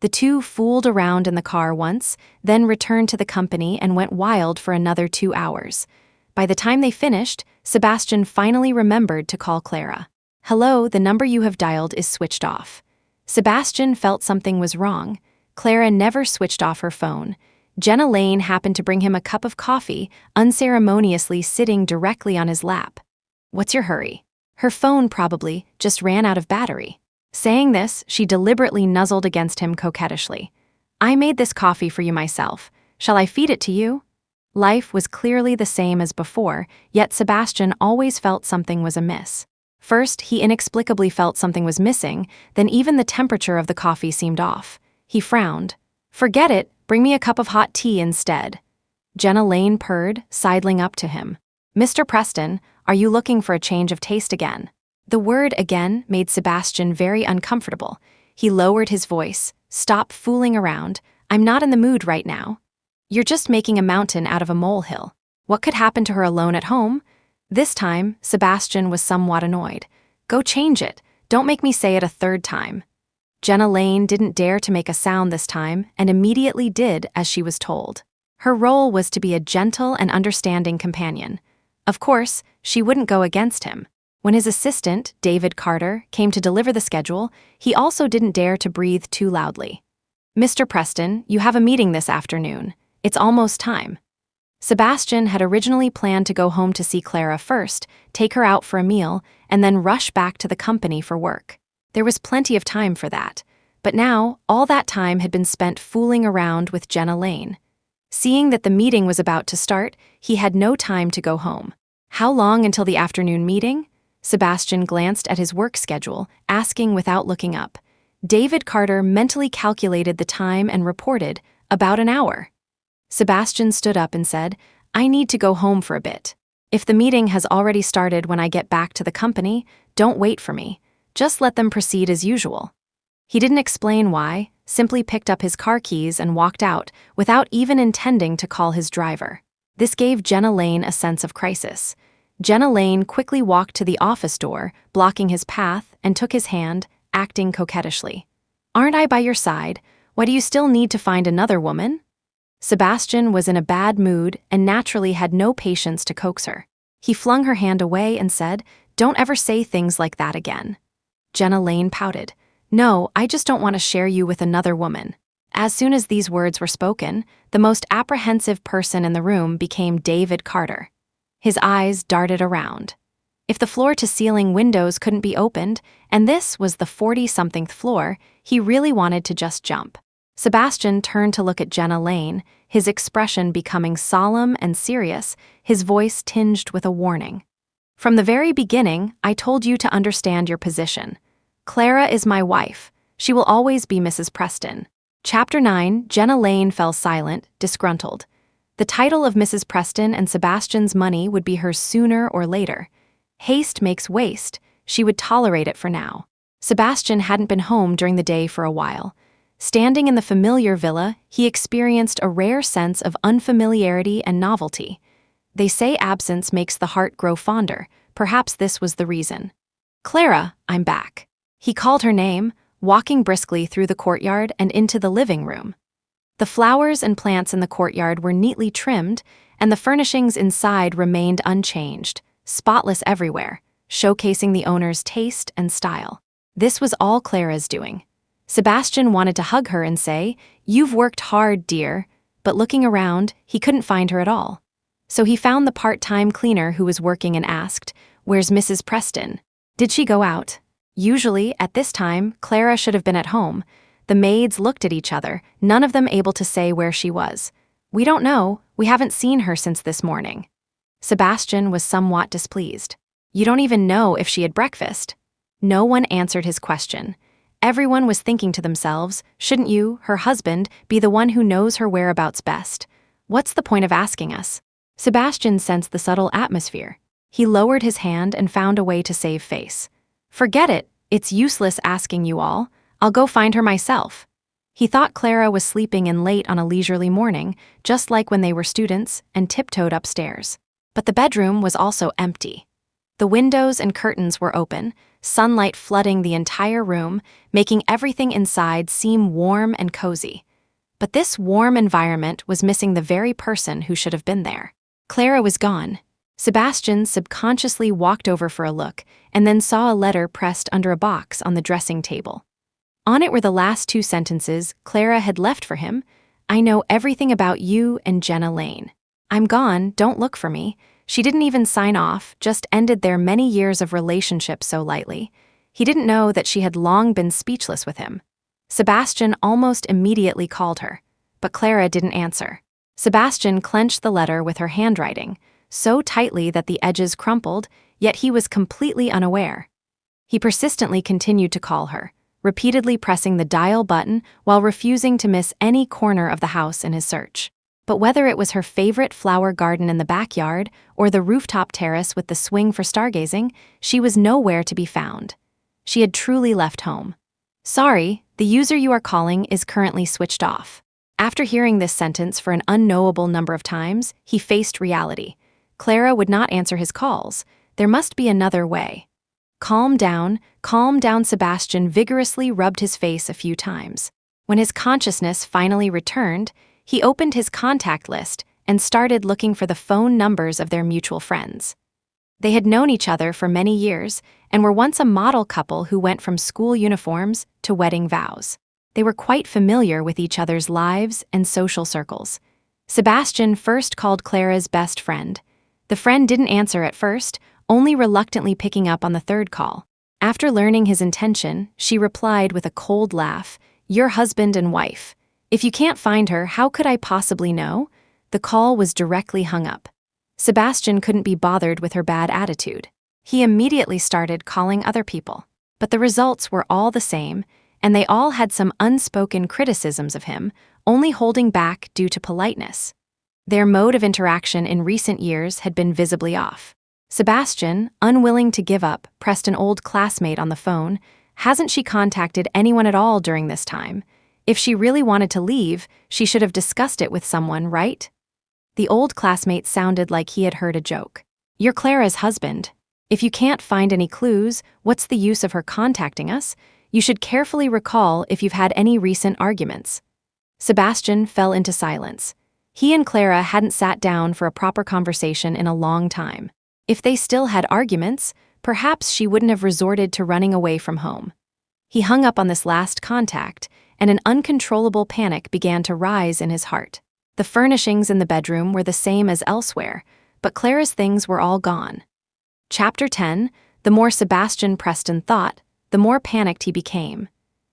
The two fooled around in the car once, then returned to the company and went wild for another 2 hours. By the time they finished, Sebastian finally remembered to call Clara. "Hello, the number you have dialed is switched off." Sebastian felt something was wrong. Clara never switched off her phone. Jenna Lane happened to bring him a cup of coffee, unceremoniously sitting directly on his lap. "What's your hurry?" Her phone probably just ran out of battery. Saying this, she deliberately nuzzled against him coquettishly. "I made this coffee for you myself. Shall I feed it to you?" Life was clearly the same as before, yet Sebastian always felt something was amiss. First, he inexplicably felt something was missing, then even the temperature of the coffee seemed off. He frowned. "Forget it, bring me a cup of hot tea instead." Jenna Lane purred, sidling up to him. "Mr. Preston, are you looking for a change of taste again?" The word "again" made Sebastian very uncomfortable. He lowered his voice. "Stop fooling around. I'm not in the mood right now. You're just making a mountain out of a molehill. What could happen to her alone at home?" This time, Sebastian was somewhat annoyed. "Go change it. Don't make me say it a third time." Jenna Lane didn't dare to make a sound this time and immediately did as she was told. Her role was to be a gentle and understanding companion. Of course, she wouldn't go against him. When his assistant, David Carter, came to deliver the schedule, he also didn't dare to breathe too loudly. "Mr. Preston, you have a meeting this afternoon. It's almost time." Sebastian had originally planned to go home to see Clara first, take her out for a meal, and then rush back to the company for work. There was plenty of time for that, but now all that time had been spent fooling around with Jenna Lane. Seeing that the meeting was about to start, he had no time to go home. How long until the afternoon meeting? Sebastian glanced at his work schedule, asking without looking up. David Carter mentally calculated the time and reported, "About an hour." Sebastian stood up and said, "I need to go home for a bit. If the meeting has already started when I get back to the company, don't wait for me. Just let them proceed as usual." He didn't explain why, simply picked up his car keys and walked out without even intending to call his driver. This gave Jenna Lane a sense of crisis. Jenna Lane quickly walked to the office door, blocking his path, and took his hand, acting coquettishly. "Aren't I by your side? Why do you still need to find another woman?" Sebastian was in a bad mood and naturally had no patience to coax her. He flung her hand away and said, "Don't ever say things like that again." Jenna Lane pouted. "No, I just don't want to share you with another woman." As soon as these words were spoken, the most apprehensive person in the room became David Carter. His eyes darted around. If the floor-to-ceiling windows couldn't be opened, and this was the 40-something floor, he really wanted to just jump. Sebastian turned to look at Jenna Lane, his expression becoming solemn and serious, his voice tinged with a warning. "From the very beginning, I told you to understand your position. Clara is my wife. She will always be Mrs. Preston. Chapter 9, Jenna Lane fell silent, disgruntled. The title of Mrs. Preston and Sebastian's money would be hers sooner or later. Haste makes waste. She would tolerate it for now. Sebastian hadn't been home during the day for a while. Standing in the familiar villa, he experienced a rare sense of unfamiliarity and novelty. They say absence makes the heart grow fonder. Perhaps this was the reason. "Clara, I'm back." He called her name, walking briskly through the courtyard and into the living room. The flowers and plants in the courtyard were neatly trimmed, and the furnishings inside remained unchanged, spotless everywhere, showcasing the owner's taste and style. This was all Clara's doing. Sebastian wanted to hug her and say, "You've worked hard, dear," but looking around, he couldn't find her at all. So he found the part-time cleaner who was working and asked, "Where's Mrs. Preston? Did she go out?" Usually, at this time, Clara should have been at home. The maids looked at each other, none of them able to say where she was. "We don't know, we haven't seen her since this morning." Sebastian was somewhat displeased. "You don't even know if she had breakfast." No one answered his question. Everyone was thinking to themselves, shouldn't you, her husband, be the one who knows her whereabouts best? What's the point of asking us? Sebastian sensed the subtle atmosphere. He lowered his hand and found a way to save face. "Forget it, it's useless asking you all. I'll go find her myself." He thought Clara was sleeping in late on a leisurely morning, just like when they were students, and tiptoed upstairs. But the bedroom was also empty. The windows and curtains were open, sunlight flooding the entire room, making everything inside seem warm and cozy. But this warm environment was missing the very person who should have been there. Clara was gone. Sebastian subconsciously walked over for a look, and then saw a letter pressed under a box on the dressing table. On it were the last two sentences Clara had left for him. "I know everything about you and Jenna Lane. I'm gone, don't look for me." She didn't even sign off, just ended their many years of relationship so lightly. He didn't know that she had long been speechless with him. Sebastian almost immediately called her, but Clara didn't answer. Sebastian clenched the letter with her handwriting, so tightly that the edges crumpled, yet he was completely unaware. He persistently continued to call her, repeatedly pressing the dial button while refusing to miss any corner of the house in his search. But whether it was her favorite flower garden in the backyard or the rooftop terrace with the swing for stargazing, she was nowhere to be found. She had truly left home. "Sorry, the user you are calling is currently switched off." After hearing this sentence for an unknowable number of times, he faced reality. Clara would not answer his calls. There must be another way. Calm down, Sebastian vigorously rubbed his face a few times. When his consciousness finally returned, he opened his contact list and started looking for the phone numbers of their mutual friends. They had known each other for many years and were once a model couple who went from school uniforms to wedding vows. They were quite familiar with each other's lives and social circles. Sebastian first called Clara's best friend. The friend didn't answer at first, only reluctantly picking up on the third call. After learning his intention, she replied with a cold laugh, "Your husband and wife. If you can't find her, how could I possibly know?" The call was directly hung up. Sebastian couldn't be bothered with her bad attitude. He immediately started calling other people. But the results were all the same, and they all had some unspoken criticisms of him, only holding back due to politeness. Their mode of interaction in recent years had been visibly off. Sebastian, unwilling to give up, pressed an old classmate on the phone. Hasn't she contacted anyone at all during this time? If she really wanted to leave, she should have discussed it with someone, right? The old classmate sounded like he had heard a joke. "You're Clara's husband. If you can't find any clues, what's the use of her contacting us? You should carefully recall if you've had any recent arguments." Sebastian fell into silence. He and Clara hadn't sat down for a proper conversation in a long time. If they still had arguments, perhaps she wouldn't have resorted to running away from home. He hung up on this last contact, and an uncontrollable panic began to rise in his heart. The furnishings in the bedroom were the same as elsewhere, but Clara's things were all gone. Chapter 10, the more Sebastian Preston thought, the more panicked he became.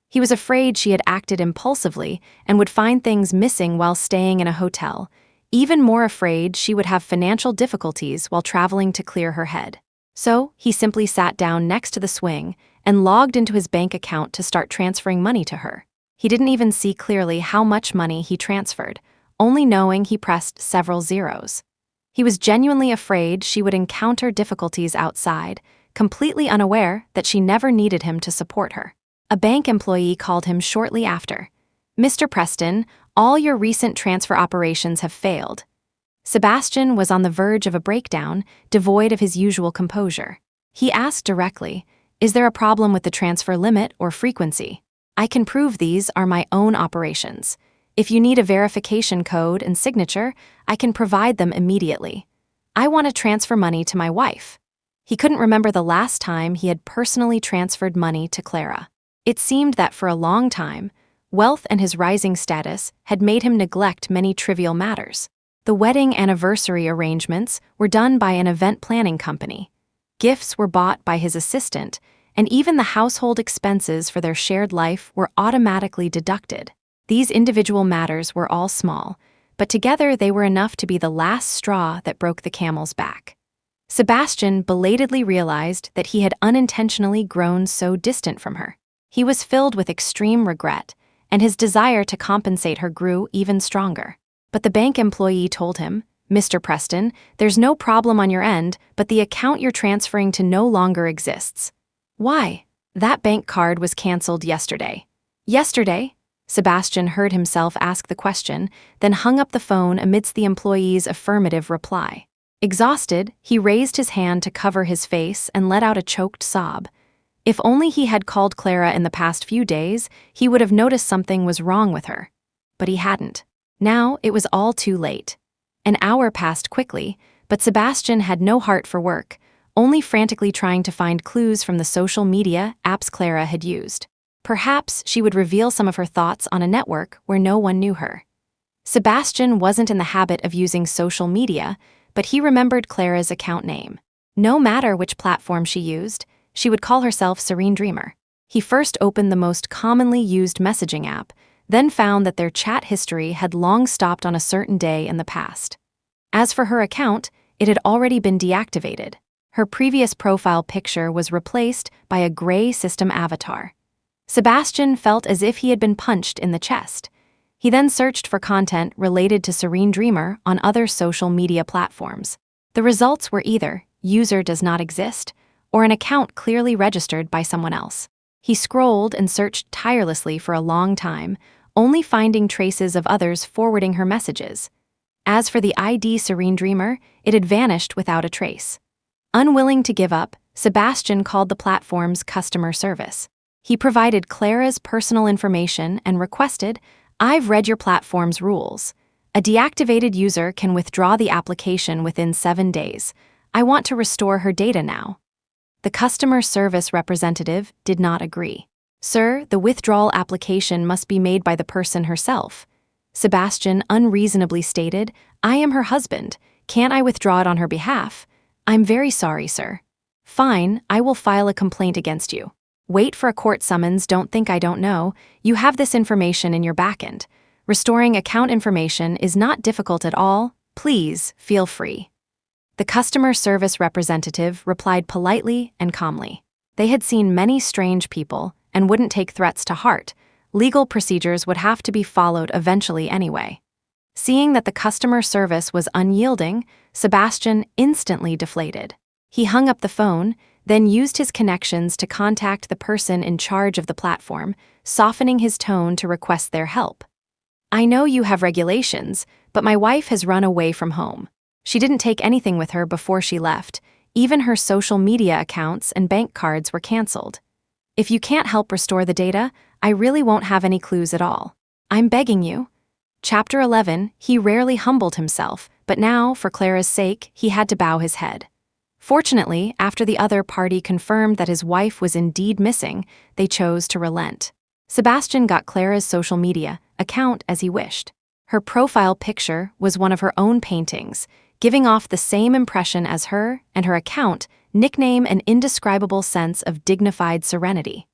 He was afraid she had acted impulsively and would find things missing while staying in a hotel, even more afraid she would have financial difficulties while traveling to clear her head. So he simply sat down next to the swing and logged into his bank account to start transferring money to her. He didn't even see clearly how much money he transferred, only knowing he pressed several zeros. He was genuinely afraid she would encounter difficulties outside, completely unaware that she never needed him to support her. A bank employee called him shortly after. "Mr. Preston, all your recent transfer operations have failed." Sebastian was on the verge of a breakdown, devoid of his usual composure. He asked directly, "Is there a problem with the transfer limit or frequency? I can prove these are my own operations. If you need a verification code and signature, I can provide them immediately. I want to transfer money to my wife." He couldn't remember the last time he had personally transferred money to Clara. It seemed that for a long time, wealth and his rising status had made him neglect many trivial matters. The wedding anniversary arrangements were done by an event planning company. Gifts were bought by his assistant, and even the household expenses for their shared life were automatically deducted. These individual matters were all small, but together they were enough to be the last straw that broke the camel's back. Sebastian belatedly realized that he had unintentionally grown so distant from her. He was filled with extreme regret, and his desire to compensate her grew even stronger. But the bank employee told him, "Mr. Preston, there's no problem on your end, but the account you're transferring to no longer exists." "Why? That bank card was canceled yesterday." "Yesterday?" Sebastian heard himself ask the question, then hung up the phone amidst the employee's affirmative reply. Exhausted, he raised his hand to cover his face and let out a choked sob. If only he had called Clara in the past few days, he would have noticed something was wrong with her. But he hadn't. Now it was all too late. An hour passed quickly, but Sebastian had no heart for work, only frantically trying to find clues from the social media apps Clara had used. Perhaps she would reveal some of her thoughts on a network where no one knew her. Sebastian wasn't in the habit of using social media, but he remembered Clara's account name. No matter which platform she used, she would call herself Serene Dreamer. He first opened the most commonly used messaging app, then found that their chat history had long stopped on a certain day in the past. As for her account, it had already been deactivated. Her previous profile picture was replaced by a gray system avatar. Sebastian felt as if he had been punched in the chest. He then searched for content related to Serene Dreamer on other social media platforms. The results were either "user does not exist" or an account clearly registered by someone else. He scrolled and searched tirelessly for a long time, only finding traces of others forwarding her messages. As for the ID Serene Dreamer, it had vanished without a trace. Unwilling to give up, Sebastian called the platform's customer service. He provided Clara's personal information and requested, "I've read your platform's rules. A deactivated user can withdraw the application within 7 days. I want to restore her data now." The customer service representative did not agree. "Sir, the withdrawal application must be made by the person herself." Sebastian unreasonably stated, "I am her husband. Can't I withdraw it on her behalf?" "I'm very sorry, sir." "Fine, I will file a complaint against you." "Wait for a court summons, don't think I don't know. You have this information in your backend. Restoring account information is not difficult at all. Please, feel free." The customer service representative replied politely and calmly. They had seen many strange people and wouldn't take threats to heart. Legal procedures would have to be followed eventually anyway. Seeing that the customer service was unyielding, Sebastian instantly deflated. He hung up the phone, then used his connections to contact the person in charge of the platform, softening his tone to request their help. "I know you have regulations, but my wife has run away from home. She didn't take anything with her before she left. Even her social media accounts and bank cards were canceled. If you can't help restore the data, I really won't have any clues at all. I'm begging you." Chapter 11, he rarely humbled himself, but now, for Clara's sake, he had to bow his head. Fortunately, after the other party confirmed that his wife was indeed missing, they chose to relent. Sebastian got Clara's social media account as he wished. Her profile picture was one of her own paintings, giving off the same impression as her, and her account nicknamed an indescribable sense of dignified serenity.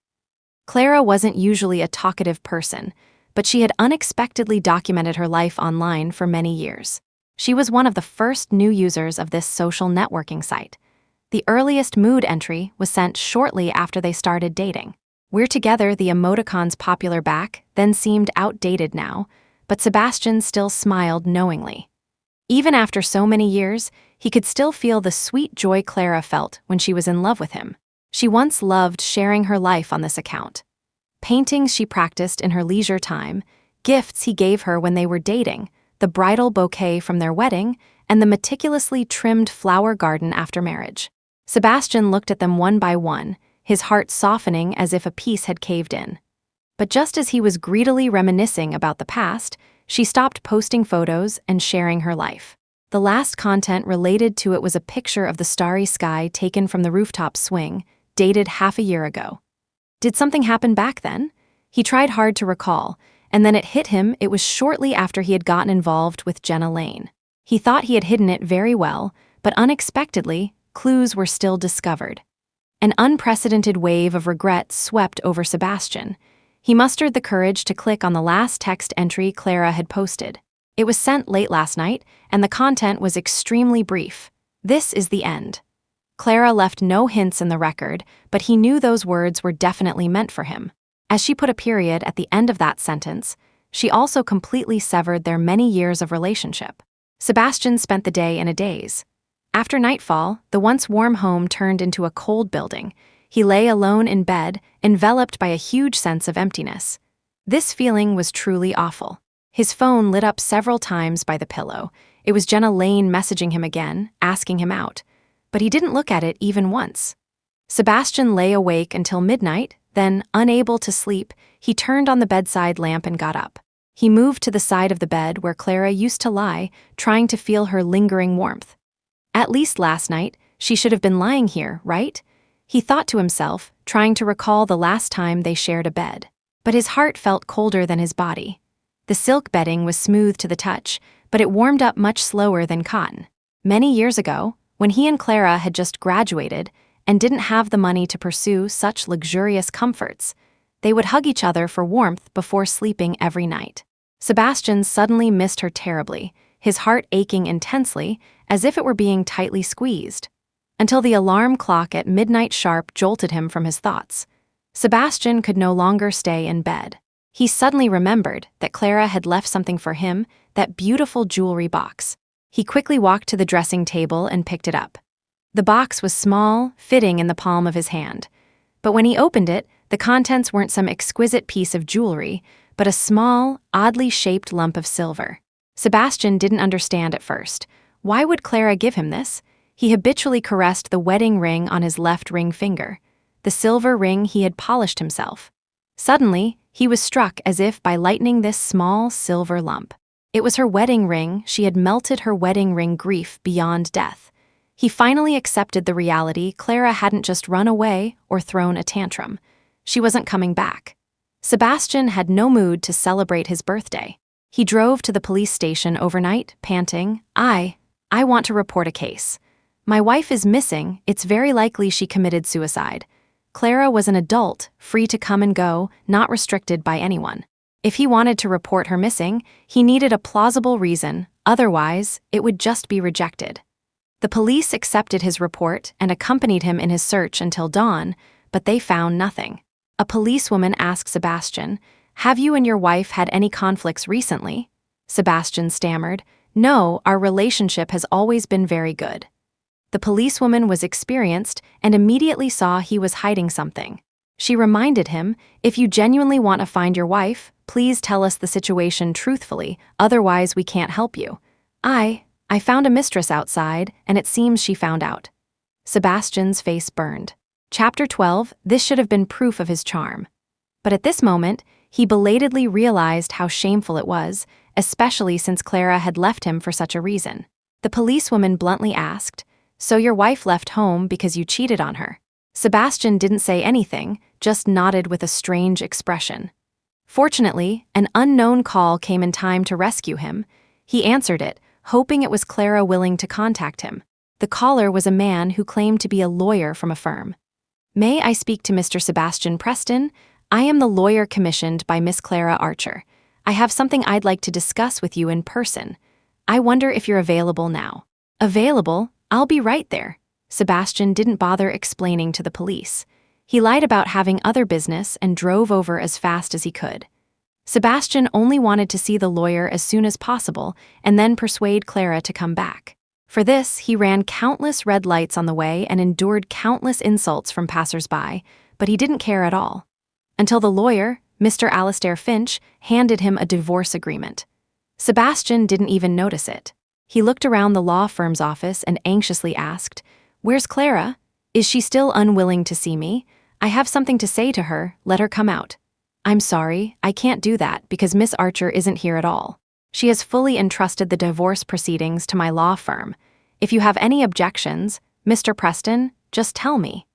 Clara wasn't usually a talkative person, but she had unexpectedly documented her life online for many years. She was one of the first new users of this social networking site. The earliest mood entry was sent shortly after they started dating. "We're together," the emoticon's popular back, then seemed outdated now, but Sebastian still smiled knowingly. Even after so many years, he could still feel the sweet joy Clara felt when she was in love with him. She once loved sharing her life on this account. Paintings she practiced in her leisure time, gifts he gave her when they were dating, the bridal bouquet from their wedding, and the meticulously trimmed flower garden after marriage. Sebastian looked at them one by one, his heart softening as if a piece had caved in. But just as he was greedily reminiscing about the past, she stopped posting photos and sharing her life. The last content related to it was a picture of the starry sky taken from the rooftop swing, dated half a year ago. Did something happen back then? He tried hard to recall, and then it hit him it was shortly after he had gotten involved with Jenna Lane. He thought he had hidden it very well, but unexpectedly, clues were still discovered. An unprecedented wave of regret swept over Sebastian. He mustered the courage to click on the last text entry Clara had posted. It was sent late last night, and the content was extremely brief. "This is the end." Clara left no hints in the record, but he knew those words were definitely meant for him. As she put a period at the end of that sentence, she also completely severed their many years of relationship. Sebastian spent the day in a daze. After nightfall, the once warm home turned into a cold building. He lay alone in bed, enveloped by a huge sense of emptiness. This feeling was truly awful. His phone lit up several times by the pillow. It was Jenna Lane messaging him again, asking him out. But he didn't look at it even once. Sebastian lay awake until midnight, then, unable to sleep, he turned on the bedside lamp and got up. He moved to the side of the bed where Clara used to lie, trying to feel her lingering warmth. At least last night, she should have been lying here, right? He thought to himself, trying to recall the last time they shared a bed. But his heart felt colder than his body. The silk bedding was smooth to the touch, but it warmed up much slower than cotton. Many years ago, when he and Clara had just graduated and didn't have the money to pursue such luxurious comforts, they would hug each other for warmth before sleeping every night. Sebastian suddenly missed her terribly, his heart aching intensely, as if it were being tightly squeezed. Until the alarm clock at midnight sharp jolted him from his thoughts. Sebastian could no longer stay in bed. He suddenly remembered that Clara had left something for him, that beautiful jewelry box. He quickly walked to the dressing table and picked it up. The box was small, fitting in the palm of his hand. But when he opened it, the contents weren't some exquisite piece of jewelry, but a small, oddly shaped lump of silver. Sebastian didn't understand at first. Why would Clara give him this? He habitually caressed the wedding ring on his left ring finger, the silver ring he had polished himself. Suddenly, he was struck as if by lightning this small silver lump. It was her wedding ring. She had melted her wedding ring grief beyond death. He finally accepted the reality Clara hadn't just run away or thrown a tantrum. She wasn't coming back. Sebastian had no mood to celebrate his birthday. He drove to the police station overnight, panting, I want to report a case. My wife is missing. It's very likely she committed suicide. Clara was an adult, free to come and go, not restricted by anyone. If he wanted to report her missing, he needed a plausible reason, otherwise, it would just be rejected. The police accepted his report and accompanied him in his search until dawn, but they found nothing. A policewoman asked Sebastian, "Have you and your wife had any conflicts recently?" Sebastian stammered, "No, our relationship has always been very good." The policewoman was experienced and immediately saw he was hiding something. She reminded him, "If you genuinely want to find your wife, please tell us the situation truthfully, otherwise we can't help you." I found a mistress outside, and it seems she found out." Sebastian's face burned. Chapter 12, this should have been proof of his charm. But at this moment, he belatedly realized how shameful it was, especially since Clara had left him for such a reason. The policewoman bluntly asked, "So your wife left home because you cheated on her?" Sebastian didn't say anything, just nodded with a strange expression. Fortunately, an unknown call came in time to rescue him. He answered it, hoping it was Clara willing to contact him. The caller was a man who claimed to be a lawyer from a firm. "May I speak to Mr. Sebastian Preston? I am the lawyer commissioned by Miss Clara Archer. I have something I'd like to discuss with you in person. I wonder if you're available now." "Available? I'll be right there." Sebastian didn't bother explaining to the police. He lied about having other business and drove over as fast as he could. Sebastian only wanted to see the lawyer as soon as possible and then persuade Clara to come back. For this, he ran countless red lights on the way and endured countless insults from passers-by, but he didn't care at all. Until the lawyer, Mr. Alastair Finch, handed him a divorce agreement. Sebastian didn't even notice it. He looked around the law firm's office and anxiously asked, "Where's Clara? Is she still unwilling to see me? I have something to say to her, let her come out." "I'm sorry, I can't do that because Miss Archer isn't here at all. She has fully entrusted the divorce proceedings to my law firm. If you have any objections, Mr. Preston, just tell me."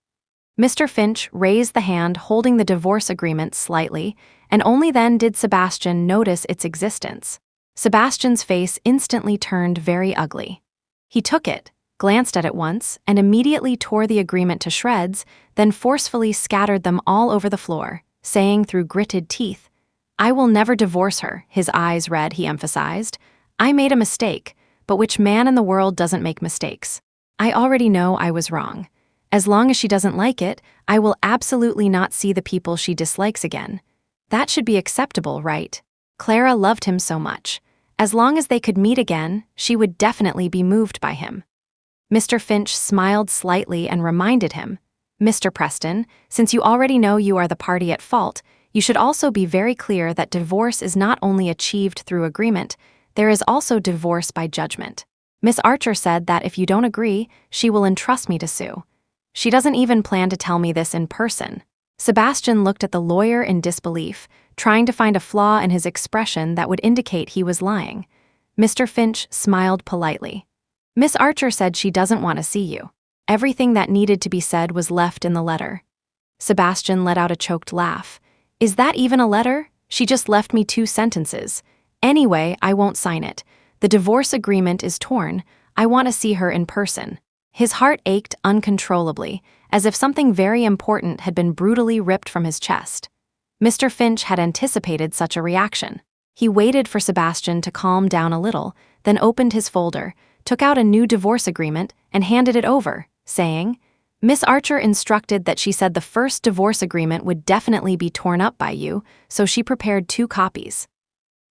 Mr. Finch raised the hand holding the divorce agreement slightly, and only then did Sebastian notice its existence. Sebastian's face instantly turned very ugly. He took it, glanced at it once, and immediately tore the agreement to shreds, then forcefully scattered them all over the floor, saying through gritted teeth, "I will never divorce her," his eyes red, he emphasized. "I made a mistake, but which man in the world doesn't make mistakes? I already know I was wrong. As long as she doesn't like it, I will absolutely not see the people she dislikes again. That should be acceptable, right? Clara loved him so much. As long as they could meet again, she would definitely be moved by him." Mr. Finch smiled slightly and reminded him, "Mr. Preston, since you already know you are the party at fault, you should also be very clear that divorce is not only achieved through agreement, there is also divorce by judgment. Miss Archer said that if you don't agree, she will entrust me to sue. She doesn't even plan to tell me this in person." Sebastian looked at the lawyer in disbelief, trying to find a flaw in his expression that would indicate he was lying. Mr. Finch smiled politely. "Miss Archer said she doesn't want to see you. Everything that needed to be said was left in the letter." Sebastian let out a choked laugh. "Is that even a letter? She just left me 2 sentences. Anyway, I won't sign it. The divorce agreement is torn. I want to see her in person." His heart ached uncontrollably, as if something very important had been brutally ripped from his chest. Mr. Finch had anticipated such a reaction. He waited for Sebastian to calm down a little, then opened his folder, took out a new divorce agreement, and handed it over, saying, "Miss Archer instructed that she said the first divorce agreement would definitely be torn up by you, so she prepared 2 copies."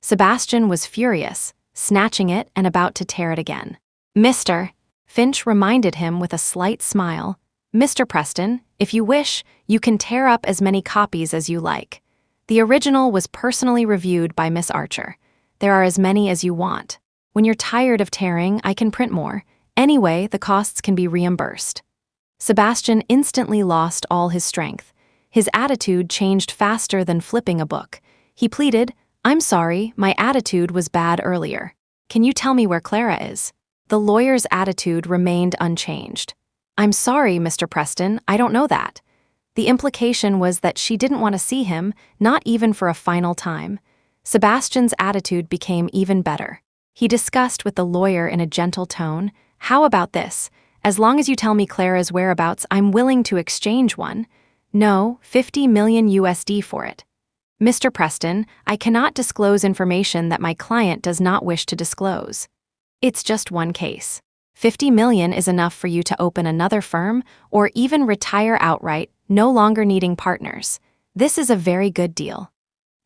Sebastian was furious, snatching it and about to tear it again. "Mr." Finch reminded him with a slight smile, "Mr. Preston, if you wish, you can tear up as many copies as you like. The original was personally reviewed by Miss Archer. There are as many as you want. When you're tired of tearing, I can print more. Anyway, the costs can be reimbursed." Sebastian instantly lost all his strength. His attitude changed faster than flipping a book. He pleaded, "I'm sorry, my attitude was bad earlier. Can you tell me where Clara is?" The lawyer's attitude remained unchanged. "I'm sorry, Mr. Preston, I don't know that." The implication was that she didn't want to see him, not even for a final time. Sebastian's attitude became even better. He discussed with the lawyer in a gentle tone, "How about this? As long as you tell me Clara's whereabouts, I'm willing to exchange one. No, 50 million USD for it. Mr. Preston, I cannot disclose information that my client does not wish to disclose. It's just one case. 50 million is enough for you to open another firm or even retire outright, no longer needing partners. This is a very good deal."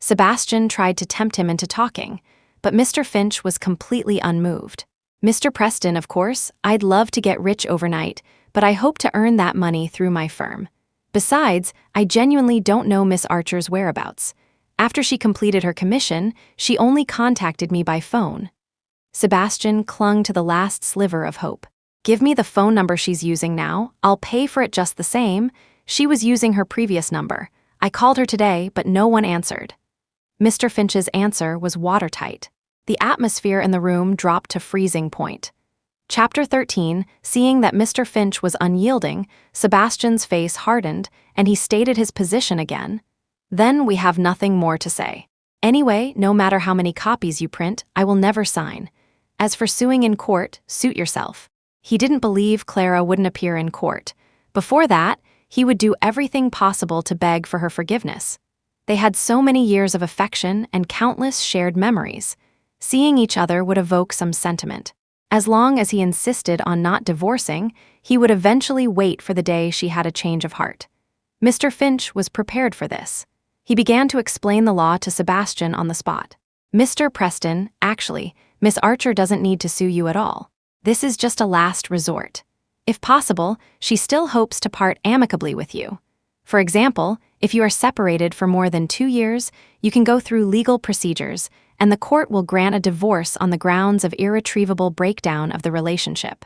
Sebastian tried to tempt him into talking, but Mr. Finch was completely unmoved. "Mr. Preston, of course, I'd love to get rich overnight, but I hope to earn that money through my firm. Besides, I genuinely don't know Miss Archer's whereabouts. After she completed her commission, she only contacted me by phone." Sebastian clung to the last sliver of hope. "Give me the phone number she's using now. I'll pay for it just the same. She was using her previous number. I called her today, but no one answered." Mr. Finch's answer was watertight. The atmosphere in the room dropped to freezing point. Chapter 13, seeing that Mr. Finch was unyielding, Sebastian's face hardened, and he stated his position again. "Then we have nothing more to say. Anyway, no matter how many copies you print, I will never sign. As for suing in court, suit yourself." He didn't believe Clara wouldn't appear in court. Before that, he would do everything possible to beg for her forgiveness. They had so many years of affection and countless shared memories. Seeing each other would evoke some sentiment. As long as he insisted on not divorcing, he would eventually wait for the day she had a change of heart. Mr. Finch was prepared for this. He began to explain the law to Sebastian on the spot. Mr. Preston, actually, Miss Archer doesn't need to sue you at all. This is just a last resort. If possible, she still hopes to part amicably with you. For example, if you are separated for more than 2 years, you can go through legal procedures, and the court will grant a divorce on the grounds of irretrievable breakdown of the relationship.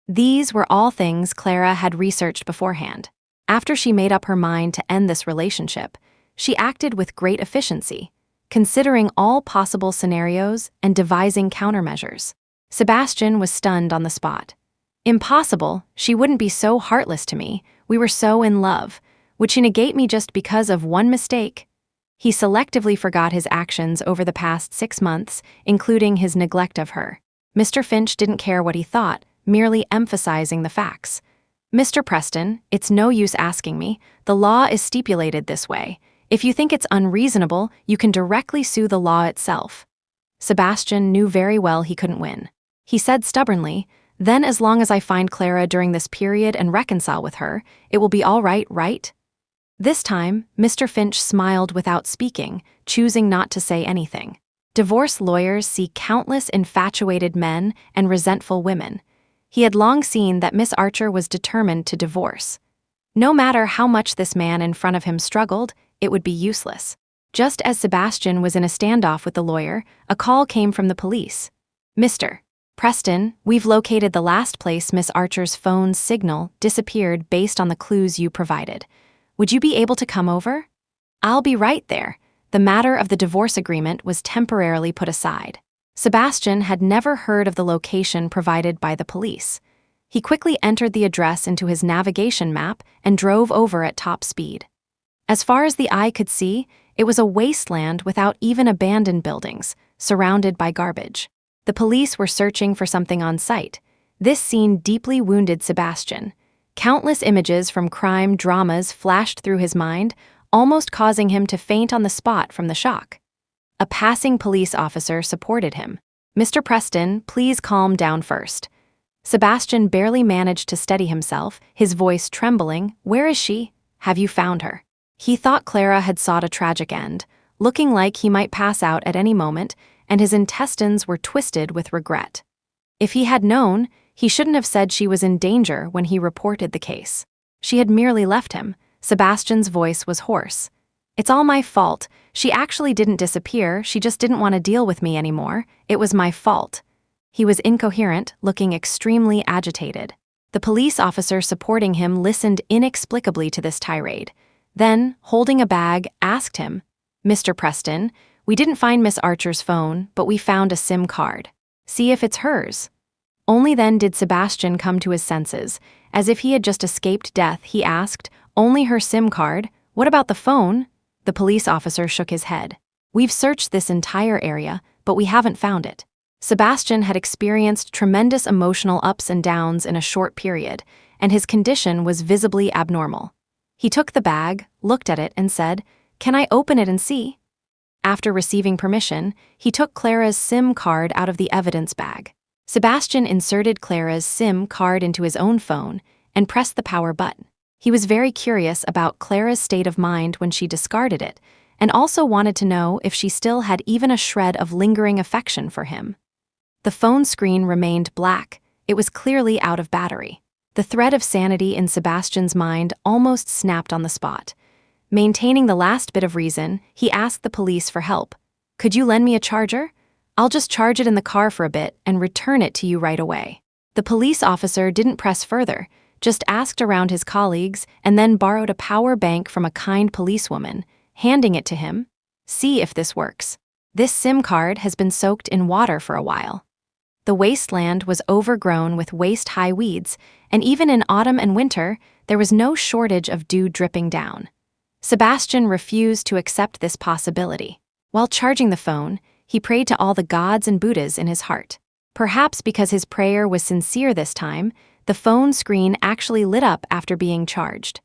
These were all things Clara had researched beforehand. After she made up her mind to end this relationship, she acted with great efficiency, considering all possible scenarios and devising countermeasures. Sebastian was stunned on the spot. Impossible, she wouldn't be so heartless to me, we were so in love. Would she negate me just because of one mistake? He selectively forgot his actions over the past 6 months, including his neglect of her. Mr. Finch didn't care what he thought, merely emphasizing the facts. Mr. Preston, it's no use asking me. The law is stipulated this way. If you think it's unreasonable, you can directly sue the law itself. Sebastian knew very well he couldn't win. He said stubbornly, then as long as I find Clara during this period and reconcile with her, it will be all right, right? This time, Mr. Finch smiled without speaking, choosing not to say anything. Divorce lawyers see countless infatuated men and resentful women. He had long seen that Miss Archer was determined to divorce. No matter how much this man in front of him struggled, it would be useless. Just as Sebastian was in a standoff with the lawyer, a call came from the police. Mr. Preston, we've located the last place Miss Archer's phone signal disappeared based on the clues you provided. Would you be able to come over? I'll be right there. The matter of the divorce agreement was temporarily put aside. Sebastian had never heard of the location provided by the police. He quickly entered the address into his navigation map and drove over at top speed. As far as the eye could see, it was a wasteland without even abandoned buildings, surrounded by garbage. The police were searching for something on site. This scene deeply wounded Sebastian. Countless images from crime dramas flashed through his mind, almost causing him to faint on the spot from the shock. A passing police officer supported him. Mr. Preston, please calm down first. Sebastian barely managed to steady himself, his voice trembling. Where is she? Have you found her? He thought Clara had sought a tragic end, looking like he might pass out at any moment, and his intestines were twisted with regret. If he had known, he shouldn't have said she was in danger when he reported the case. She had merely left him. Sebastian's voice was hoarse. It's all my fault. She actually didn't disappear, she just didn't want to deal with me anymore. It was my fault. He was incoherent, looking extremely agitated. The police officer supporting him listened inexplicably to this tirade. Then, holding a bag, asked him, Mr. Preston, we didn't find Miss Archer's phone, but we found a SIM card. See if it's hers. Only then did Sebastian come to his senses. As if he had just escaped death, he asked, only her SIM card? What about the phone? The police officer shook his head. We've searched this entire area, but we haven't found it. Sebastian had experienced tremendous emotional ups and downs in a short period, and his condition was visibly abnormal. He took the bag, looked at it, and said, Can I open it and see? After receiving permission, he took Clara's SIM card out of the evidence bag. Sebastian inserted Clara's SIM card into his own phone and pressed the power button. He was very curious about Clara's state of mind when she discarded it, and also wanted to know if she still had even a shred of lingering affection for him. The phone screen remained black. It was clearly out of battery. The thread of sanity in Sebastian's mind almost snapped on the spot. Maintaining the last bit of reason, he asked the police for help. Could you lend me a charger? I'll just charge it in the car for a bit and return it to you right away. The police officer didn't press further, just asked around his colleagues and then borrowed a power bank from a kind policewoman, handing it to him. See if this works. This SIM card has been soaked in water for a while. The wasteland was overgrown with waist-high weeds, and even in autumn and winter, there was no shortage of dew dripping down. Sebastian refused to accept this possibility. While charging the phone, he prayed to all the gods and Buddhas in his heart. Perhaps because his prayer was sincere this time, the phone screen actually lit up after being charged.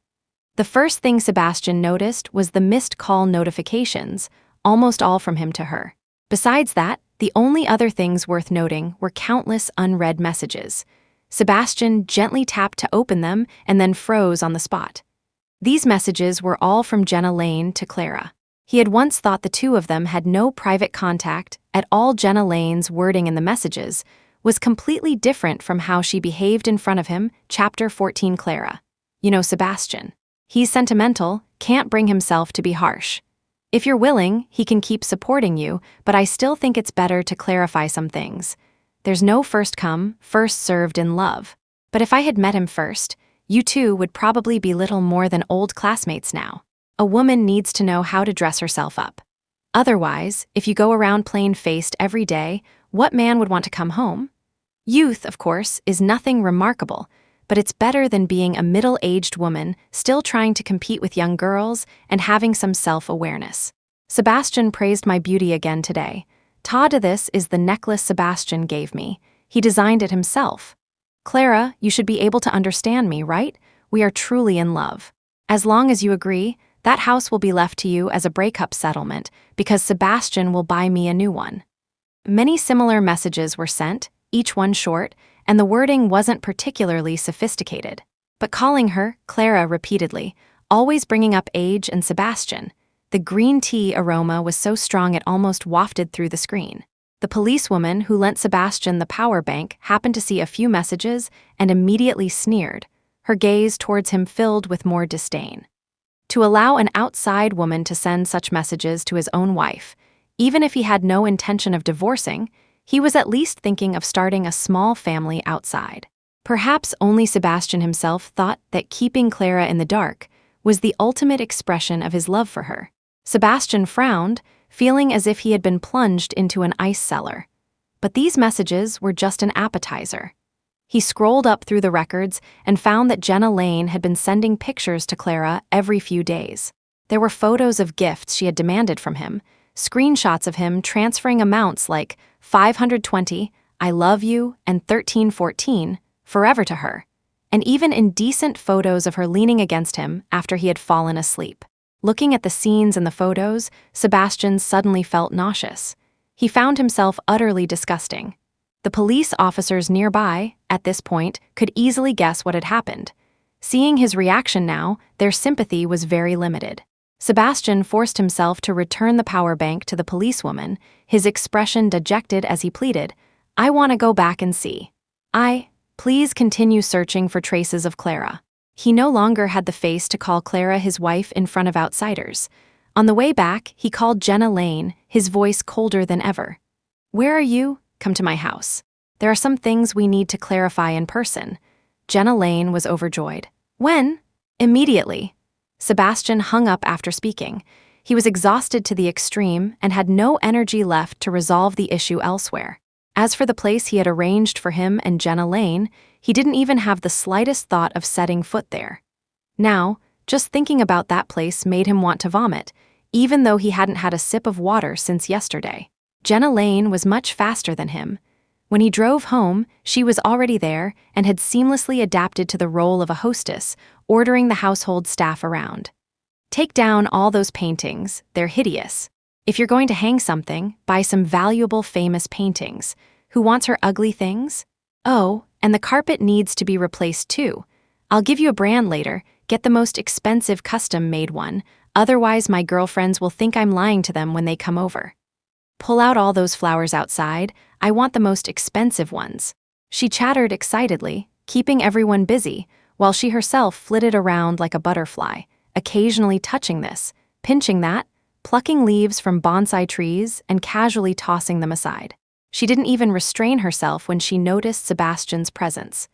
The first thing Sebastian noticed was the missed call notifications, almost all from him to her. Besides that, the only other things worth noting were countless unread messages. Sebastian gently tapped to open them and then froze on the spot. These messages were all from Jenna Lane to Clara. He had once thought the two of them had no private contact at all. Jenna Lane's wording in the messages was completely different from how she behaved in front of him. Chapter 14. Clara. You know Sebastian. He's sentimental, can't bring himself to be harsh. If you're willing, he can keep supporting you, but I still think it's better to clarify some things. There's no first come, first served in love. But if I had met him first, you two would probably be little more than old classmates now. A woman needs to know how to dress herself up. Otherwise, if you go around plain-faced every day, what man would want to come home? Youth, of course, is nothing remarkable, but it's better than being a middle-aged woman still trying to compete with young girls and having some self-awareness. Sebastian praised my beauty again today. Ta to this is the necklace Sebastian gave me. He designed it himself. Clara, you should be able to understand me, right? We are truly in love. As long as you agree, that house will be left to you as a breakup settlement because Sebastian will buy me a new one. Many similar messages were sent, each one short, and the wording wasn't particularly sophisticated. But calling her Clara repeatedly, always bringing up age and Sebastian, the green tea aroma was so strong it almost wafted through the screen. The policewoman who lent Sebastian the power bank happened to see a few messages and immediately sneered, her gaze towards him filled with more disdain. To allow an outside woman to send such messages to his own wife, even if he had no intention of divorcing, he was at least thinking of starting a small family outside. Perhaps only Sebastian himself thought that keeping Clara in the dark was the ultimate expression of his love for her. Sebastian frowned, feeling as if he had been plunged into an ice cellar. But these messages were just an appetizer. He scrolled up through the records and found that Jenna Lane had been sending pictures to Clara every few days. There were photos of gifts she had demanded from him, screenshots of him transferring amounts like 520, I love you, and 1314, forever to her, and even indecent photos of her leaning against him after he had fallen asleep. Looking at the scenes in the photos, Sebastian suddenly felt nauseous. He found himself utterly disgusting. The police officers nearby, at this point, could easily guess what had happened. Seeing his reaction now, their sympathy was very limited. Sebastian forced himself to return the power bank to the policewoman, his expression dejected as he pleaded, I want to go back and see. Please continue searching for traces of Clara. He no longer had the face to call Clara his wife in front of outsiders. On the way back, he called Jenna Lane, his voice colder than ever. Where are you? Come to my house. There are some things we need to clarify in person. Jenna Lane was overjoyed. When? Immediately. Sebastian hung up after speaking. He was exhausted to the extreme and had no energy left to resolve the issue elsewhere. As for the place he had arranged for him and Jenna Lane, he didn't even have the slightest thought of setting foot there. Now, just thinking about that place made him want to vomit, even though he hadn't had a sip of water since yesterday. Jenna Lane was much faster than him. When he drove home, she was already there and had seamlessly adapted to the role of a hostess, ordering the household staff around. Take down all those paintings, they're hideous. If you're going to hang something, buy some valuable famous paintings. Who wants her ugly things? Oh, and the carpet needs to be replaced too. I'll give you a brand later, get the most expensive custom-made one, otherwise my girlfriends will think I'm lying to them when they come over. Pull out all those flowers outside, I want the most expensive ones. She chattered excitedly, keeping everyone busy, while she herself flitted around like a butterfly, occasionally touching this, pinching that, plucking leaves from bonsai trees and casually tossing them aside. She didn't even restrain herself when she noticed Sebastian's presence.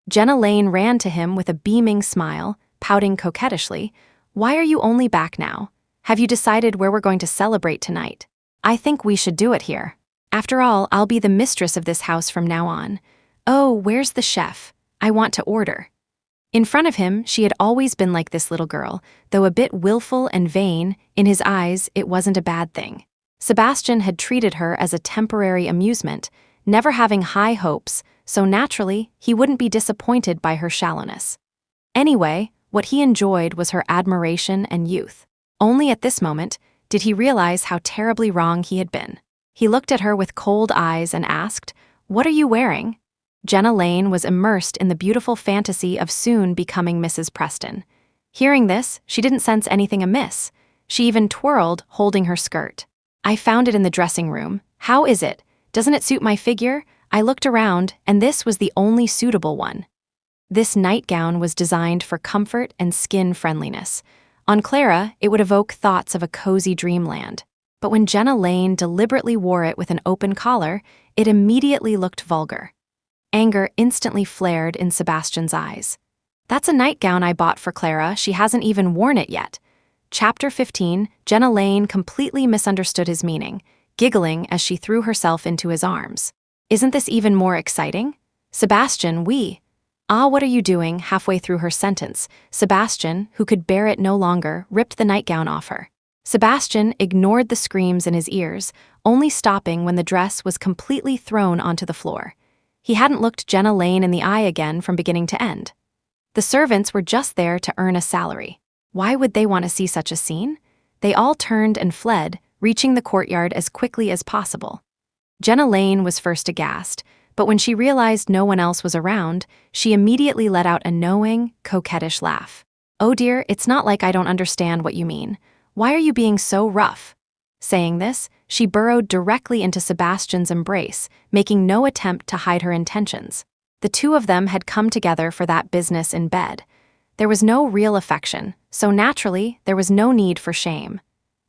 Jenna Lane ran to him with a beaming smile, pouting coquettishly, Why are you only back now? Have you decided where we're going to celebrate tonight? I think we should do it here. After all, I'll be the mistress of this house from now on. Oh, where's the chef? I want to order. In front of him, she had always been like this little girl, though a bit willful and vain, in his eyes, it wasn't a bad thing. Sebastian had treated her as a temporary amusement, never having high hopes, so naturally, he wouldn't be disappointed by her shallowness. Anyway, what he enjoyed was her admiration and youth. Only at this moment did he realize how terribly wrong he had been. He looked at her with cold eyes and asked, What are you wearing? Jenna Lane was immersed in the beautiful fantasy of soon becoming Mrs. Preston. Hearing this, she didn't sense anything amiss. She even twirled, holding her skirt. I found it in the dressing room. How is it? Doesn't it suit my figure? I looked around, and this was the only suitable one. This nightgown was designed for comfort and skin friendliness. On Clara, it would evoke thoughts of a cozy dreamland. But when Jenna Lane deliberately wore it with an open collar, it immediately looked vulgar. Anger instantly flared in Sebastian's eyes. That's a nightgown I bought for Clara. She hasn't even worn it yet. Chapter 15, Jenna Lane completely misunderstood his meaning, giggling as she threw herself into his arms. Isn't this even more exciting? Sebastian, what are you doing? Halfway through her sentence, Sebastian, who could bear it no longer, ripped the nightgown off her. Sebastian ignored the screams in his ears, only stopping when the dress was completely thrown onto the floor. He hadn't looked Jenna Lane in the eye again from beginning to end. The servants were just there to earn a salary. Why would they want to see such a scene? They all turned and fled, reaching the courtyard as quickly as possible. Jenna Lane was first aghast, but when she realized no one else was around, she immediately let out a knowing, coquettish laugh. Oh dear, it's not like I don't understand what you mean. Why are you being so rough? Saying this, she burrowed directly into Sebastian's embrace, making no attempt to hide her intentions. The two of them had come together for that business in bed. There was no real affection, so naturally, there was no need for shame.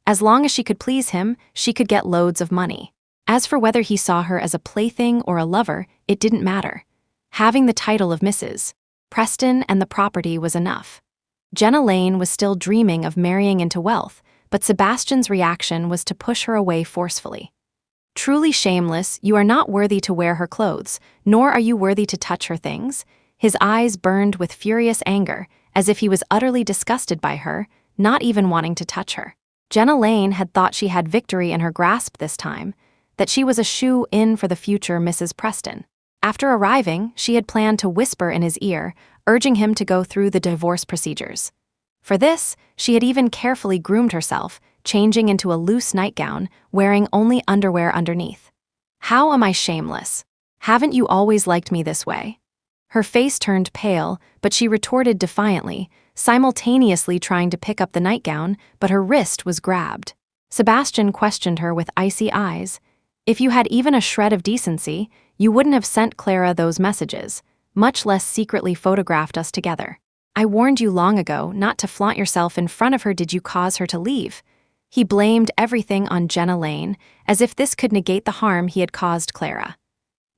As long as she could please him, she could get loads of money. As for whether he saw her as a plaything or a lover, it didn't matter. Having the title of Mrs. Preston and the property was enough. Jenna Lane was still dreaming of marrying into wealth, but Sebastian's reaction was to push her away forcefully. Truly shameless, you are not worthy to wear her clothes, nor are you worthy to touch her things. His eyes burned with furious anger, as if he was utterly disgusted by her, not even wanting to touch her. Jenna Lane had thought she had victory in her grasp this time, that she was a shoe-in for the future Mrs. Preston. After arriving, she had planned to whisper in his ear, urging him to go through the divorce procedures. For this, she had even carefully groomed herself, changing into a loose nightgown, wearing only underwear underneath. How am I shameless? Haven't you always liked me this way? Her face turned pale, but she retorted defiantly, simultaneously trying to pick up the nightgown, but her wrist was grabbed. Sebastian questioned her with icy eyes. If you had even a shred of decency, you wouldn't have sent Clara those messages, much less secretly photographed us together. I warned you long ago not to flaunt yourself in front of her. Did you cause her to leave? He blamed everything on Jenna Lane, as if this could negate the harm he had caused Clara.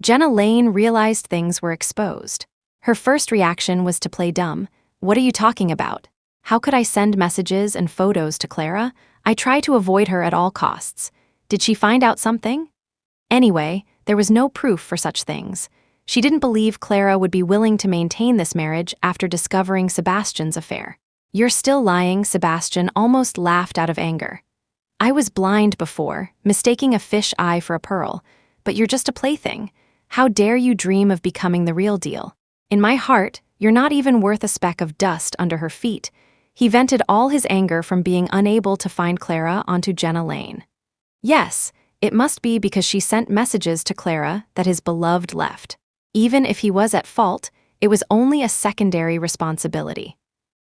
Jenna Lane realized things were exposed. Her first reaction was to play dumb. What are you talking about? How could I send messages and photos to Clara? I try to avoid her at all costs. Did she find out something? Anyway, there was no proof for such things. She didn't believe Clara would be willing to maintain this marriage after discovering Sebastian's affair. You're still lying, Sebastian almost laughed out of anger. I was blind before, mistaking a fish eye for a pearl, but you're just a plaything. How dare you dream of becoming the real deal? In my heart, you're not even worth a speck of dust under her feet. He vented all his anger from being unable to find Clara onto Jenna Lane. Yes, it must be because she sent messages to Clara that his beloved left. Even if he was at fault, it was only a secondary responsibility.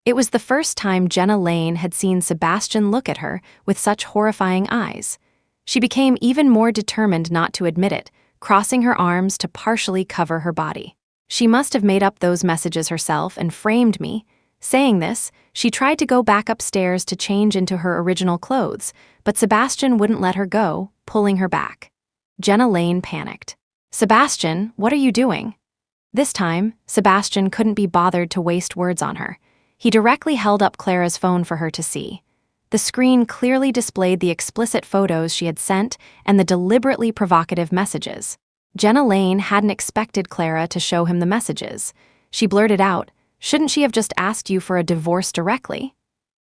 It was the first time Jenna Lane had seen Sebastian look at her with such horrifying eyes. She became even more determined not to admit it, crossing her arms to partially cover her body. She must have made up those messages herself and framed me. Saying this, she tried to go back upstairs to change into her original clothes, but Sebastian wouldn't let her go, pulling her back. Jenna Lane panicked. Sebastian, what are you doing? This time, Sebastian couldn't be bothered to waste words on her. He directly held up Clara's phone for her to see. The screen clearly displayed the explicit photos she had sent and the deliberately provocative messages. Jenna Lane hadn't expected Clara to show him the messages. She blurted out, "Shouldn't she have just asked you for a divorce directly?"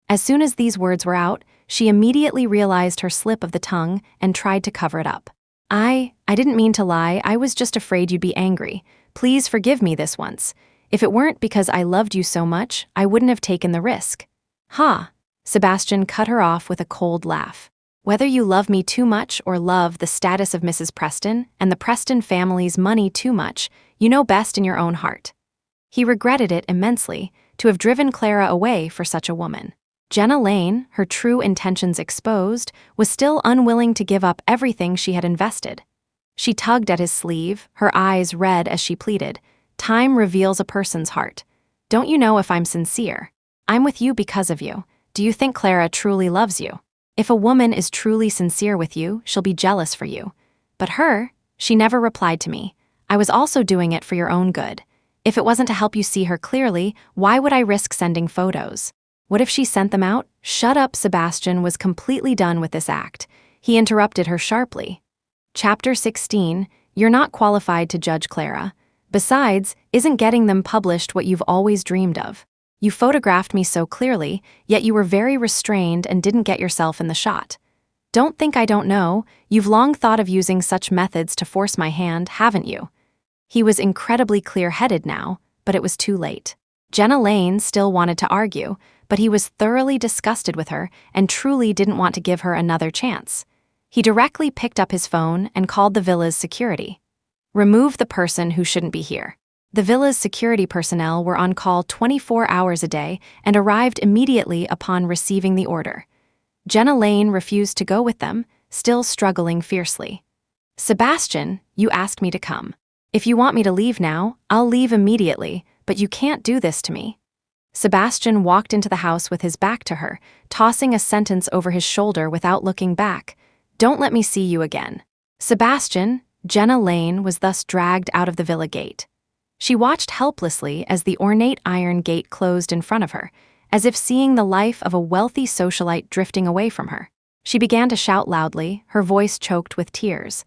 As soon as these words were out, she immediately realized her slip of the tongue and tried to cover it up. I didn't mean to lie. I was just afraid you'd be angry. Please forgive me this once. If it weren't because I loved you so much, I wouldn't have taken the risk." "Ha!" Sebastian cut her off with a cold laugh. "Whether you love me too much or love the status of Mrs. Preston and the Preston family's money too much, you know best in your own heart." He regretted it immensely, to have driven Clara away for such a woman. Jenna Lane, her true intentions exposed, was still unwilling to give up everything she had invested. She tugged at his sleeve, her eyes red as she pleaded, "Time reveals a person's heart. Don't you know if I'm sincere? I'm with you because of you. Do you think Clara truly loves you? If a woman is truly sincere with you, she'll be jealous for you. But her, she never replied to me. I was also doing it for your own good. If it wasn't to help you see her clearly, why would I risk sending photos? What if she sent them out?" "Shut up," Sebastian was completely done with this act. He interrupted her sharply. Chapter 16, You're not qualified to judge Clara. Besides, isn't getting them published what you've always dreamed of? You photographed me so clearly, yet you were very restrained and didn't get yourself in the shot. Don't think I don't know, you've long thought of using such methods to force my hand, haven't you? He was incredibly clear-headed now, but it was too late. Jenna Lane still wanted to argue, but he was thoroughly disgusted with her and truly didn't want to give her another chance. He directly picked up his phone and called the villa's security. "Remove the person who shouldn't be here." The villa's security personnel were on call 24 hours a day and arrived immediately upon receiving the order. Jenna Lane refused to go with them, still struggling fiercely. "Sebastian, you asked me to come. If you want me to leave now, I'll leave immediately, but you can't do this to me." Sebastian walked into the house with his back to her, tossing a sentence over his shoulder without looking back. "Don't let me see you again." Sebastian, Jenna Lane was thus dragged out of the villa gate. She watched helplessly as the ornate iron gate closed in front of her, as if seeing the life of a wealthy socialite drifting away from her. She began to shout loudly, her voice choked with tears.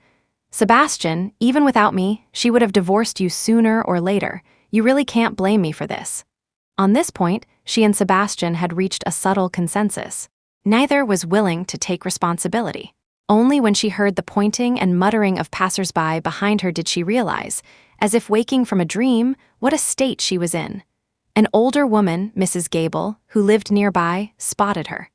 "Sebastian, even without me, she would have divorced you sooner or later. You really can't blame me for this." On this point, she and Sebastian had reached a subtle consensus. Neither was willing to take responsibility. Only when she heard the pointing and muttering of passers-by behind her did she realize, as if waking from a dream, what a state she was in. An older woman, Mrs. Gable, who lived nearby, spotted her.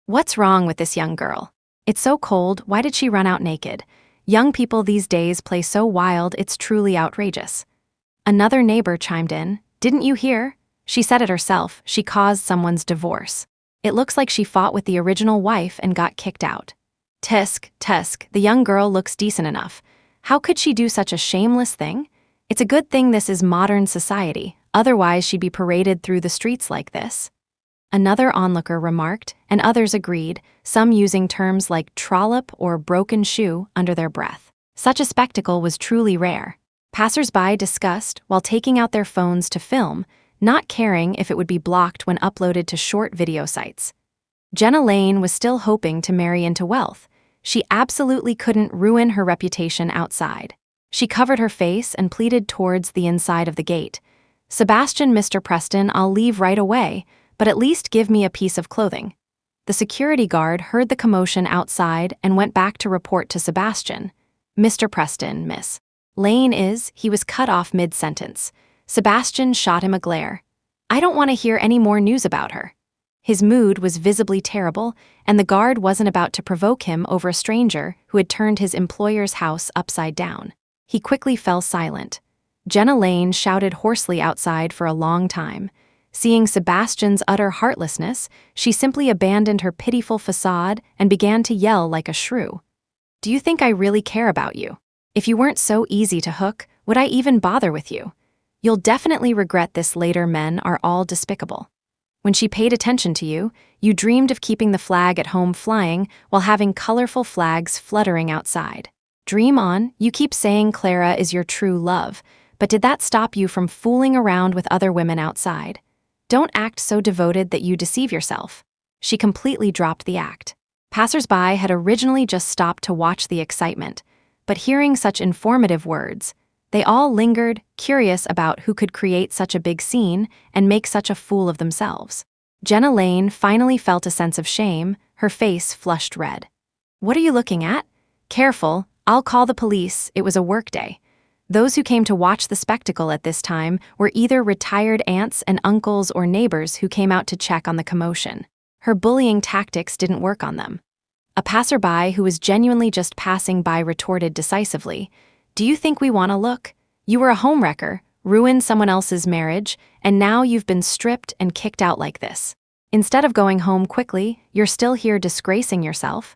"What's wrong with this young girl? It's so cold, why did she run out naked? Young people these days play so wild, it's truly outrageous." Another neighbor chimed in. "Didn't you hear? She said it herself, she caused someone's divorce. It looks like she fought with the original wife and got kicked out. Tusk, the young girl looks decent enough. How could she do such a shameless thing? It's a good thing this is modern society, otherwise she'd be paraded through the streets like this." Another onlooker remarked, and others agreed, some using terms like trollop or broken shoe under their breath. Such a spectacle was truly rare. Passers-by discussed while taking out their phones to film, not caring if it would be blocked when uploaded to short video sites. Jenna Lane was still hoping to marry into wealth. She absolutely couldn't ruin her reputation outside. She covered her face and pleaded towards the inside of the gate. "Sebastian, Mr. Preston, I'll leave right away, but at least give me a piece of clothing." The security guard heard the commotion outside and went back to report to Sebastian. "Mr. Preston, Miss Lane is," he was cut off mid-sentence. Sebastian shot him a glare. "I don't want to hear any more news about her." His mood was visibly terrible, and the guard wasn't about to provoke him over a stranger who had turned his employer's house upside down. He quickly fell silent. Jenna Lane shouted hoarsely outside for a long time. Seeing Sebastian's utter heartlessness, she simply abandoned her pitiful facade and began to yell like a shrew. "Do you think I really care about you? If you weren't so easy to hook, would I even bother with you? You'll definitely regret this later. Men are all despicable. When she paid attention to you, you dreamed of keeping the flag at home flying while having colorful flags fluttering outside. Dream on, you keep saying Clara is your true love, but did that stop you from fooling around with other women outside? Don't act so devoted that you deceive yourself." She completely dropped the act. Passers-by had originally just stopped to watch the excitement, but hearing such informative words, they all lingered, curious about who could create such a big scene and make such a fool of themselves. Jenna Lane finally felt a sense of shame, her face flushed red. "What are you looking at? Careful, I'll call the police, it was a workday." Those who came to watch the spectacle at this time were either retired aunts and uncles or neighbors who came out to check on the commotion. Her bullying tactics didn't work on them. A passerby who was genuinely just passing by retorted decisively, "Do you think we want to look? You were a homewrecker. ruined someone else's marriage, and now you've been stripped and kicked out like this. Instead of going home quickly, you're still here disgracing yourself?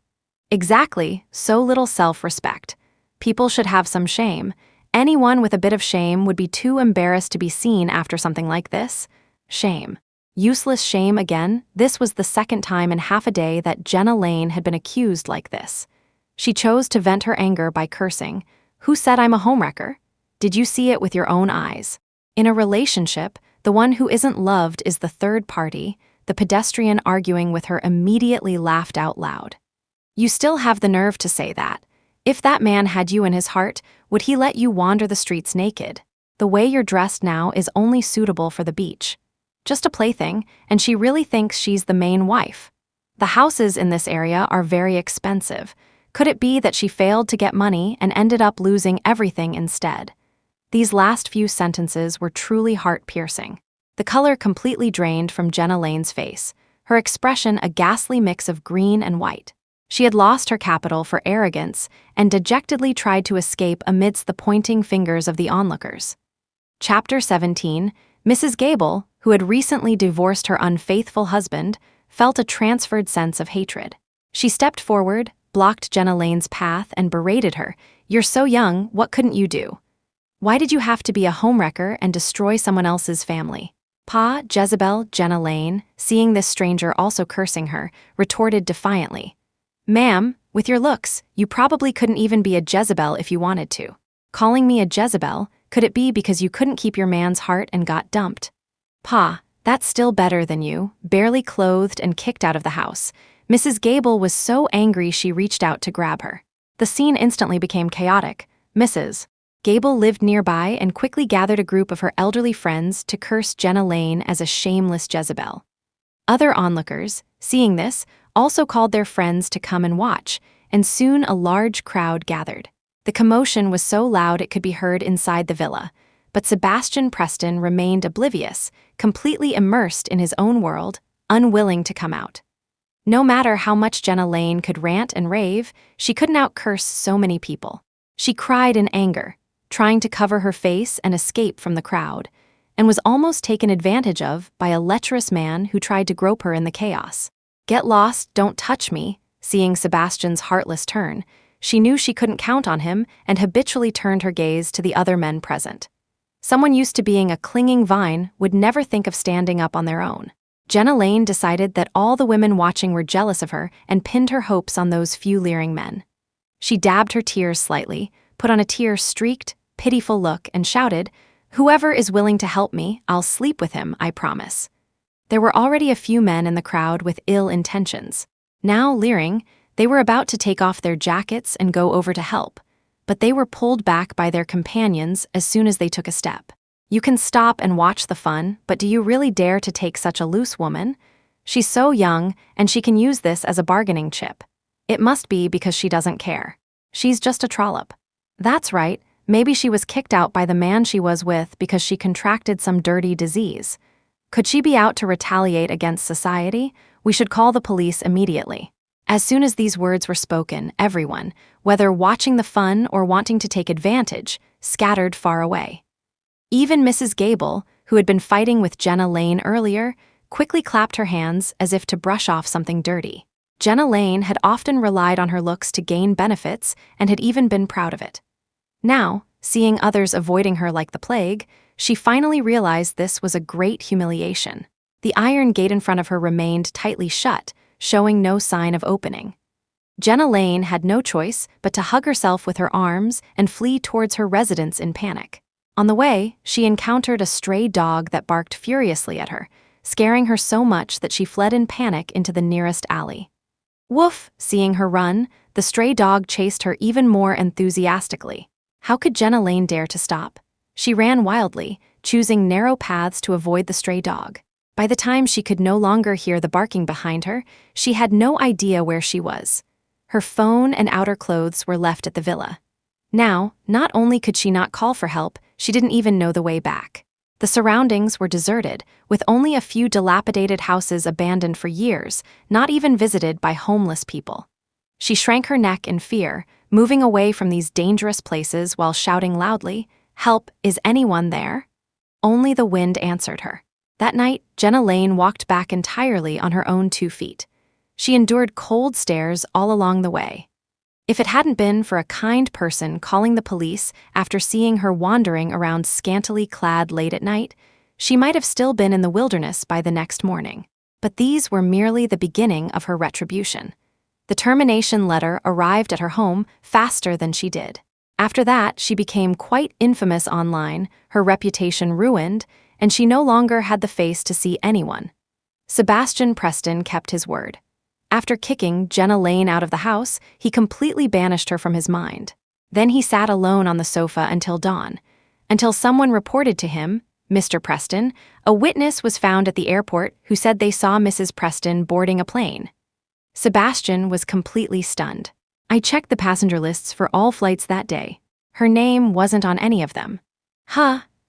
Exactly, so little self-respect. People should have some shame. Anyone with a bit of shame would be too embarrassed to be seen after something like this. Shame. Useless shame again. This was the second time in half a day that Jenna Lane had been accused like this. She chose to vent her anger by cursing. Who said I'm a homewrecker? Did you see it with your own eyes? In a relationship, the one who isn't loved is the third party. The pedestrian arguing with her immediately laughed out loud. You still have the nerve to say that. If that man had you in his heart, would he let you wander the streets naked? The way you're dressed now is only suitable for the beach. Just a plaything, and she really thinks she's the main wife. The houses in this area are very expensive. Could it be that she failed to get money and ended up losing everything instead? These last few sentences were truly heart-piercing. The color completely drained from Jenna Lane's face, her expression a ghastly mix of green and white. She had lost her capital for arrogance and dejectedly tried to escape amidst the pointing fingers of the onlookers. Chapter 17. Mrs. Gable, who had recently divorced her unfaithful husband, felt a transferred sense of hatred. She stepped forward, blocked Jenna Lane's path, and berated her. You're so young, what couldn't you do? Why did you have to be a homewrecker and destroy someone else's family? Pa, Jezebel, Jenna Lane, seeing this stranger also cursing her, retorted defiantly. Ma'am, with your looks, you probably couldn't even be a Jezebel if you wanted to. Calling me a Jezebel, could it be because you couldn't keep your man's heart and got dumped? Pa, that's still better than you, barely clothed and kicked out of the house. Mrs. Gable was so angry she reached out to grab her. The scene instantly became chaotic. Mrs. Gable lived nearby and quickly gathered a group of her elderly friends to curse Jenna Lane as a shameless Jezebel. Other onlookers, seeing this, also called their friends to come and watch, and soon a large crowd gathered. The commotion was so loud it could be heard inside the villa, but Sebastian Preston remained oblivious, completely immersed in his own world, unwilling to come out. No matter how much Jenna Lane could rant and rave, she couldn't out-curse so many people. She cried in anger, trying to cover her face and escape from the crowd, and was almost taken advantage of by a lecherous man who tried to grope her in the chaos. Get lost, don't touch me. Seeing Sebastian's heartless turn, she knew she couldn't count on him and habitually turned her gaze to the other men present. Someone used to being a clinging vine would never think of standing up on their own. Jenna Lane decided that all the women watching were jealous of her and pinned her hopes on those few leering men. She dabbed her tears slightly, put on a tear-streaked, pitiful look, and shouted, "Whoever is willing to help me, I'll sleep with him, I promise." There were already a few men in the crowd with ill intentions. Now, leering, they were about to take off their jackets and go over to help, but they were pulled back by their companions as soon as they took a step. You can stop and watch the fun, but do you really dare to take such a loose woman? She's so young, and she can use this as a bargaining chip. It must be because she doesn't care. She's just a trollop. That's right, maybe she was kicked out by the man she was with because she contracted some dirty disease. Could she be out to retaliate against society? We should call the police immediately. As soon as these words were spoken, everyone, whether watching the fun or wanting to take advantage, scattered far away. Even Mrs. Gable, who had been fighting with Jenna Lane earlier, quickly clapped her hands as if to brush off something dirty. Jenna Lane had often relied on her looks to gain benefits and had even been proud of it. Now, seeing others avoiding her like the plague, she finally realized this was a great humiliation. The iron gate in front of her remained tightly shut, showing no sign of opening. Jenna Lane had no choice but to hug herself with her arms and flee towards her residence in panic. On the way, she encountered a stray dog that barked furiously at her, scaring her so much that she fled in panic into the nearest alley. Woof! Seeing her run, the stray dog chased her even more enthusiastically. How could Jenna Lane dare to stop? She ran wildly, choosing narrow paths to avoid the stray dog. By the time she could no longer hear the barking behind her, she had no idea where she was. Her phone and outer clothes were left at the villa. Now, not only could she not call for help, she didn't even know the way back. The surroundings were deserted, with only a few dilapidated houses abandoned for years, not even visited by homeless people. She shrank her neck in fear, moving away from these dangerous places while shouting loudly, "Help, is anyone there?" Only the wind answered her. That night, Jenna Lane walked back entirely on her own 2 feet. She endured cold stares all along the way. If it hadn't been for a kind person calling the police after seeing her wandering around scantily clad late at night, she might have still been in the wilderness by the next morning. But these were merely the beginning of her retribution. The termination letter arrived at her home faster than she did. After that, she became quite infamous online, her reputation ruined, and she no longer had the face to see anyone. Sebastian Preston kept his word. After kicking Jenna Lane out of the house, he completely banished her from his mind. Then he sat alone on the sofa until dawn. Until someone reported to him, Mr. Preston, a witness was found at the airport who said they saw Mrs. Preston boarding a plane. Sebastian was completely stunned. I checked the passenger lists for all flights that day. Her name wasn't on any of them.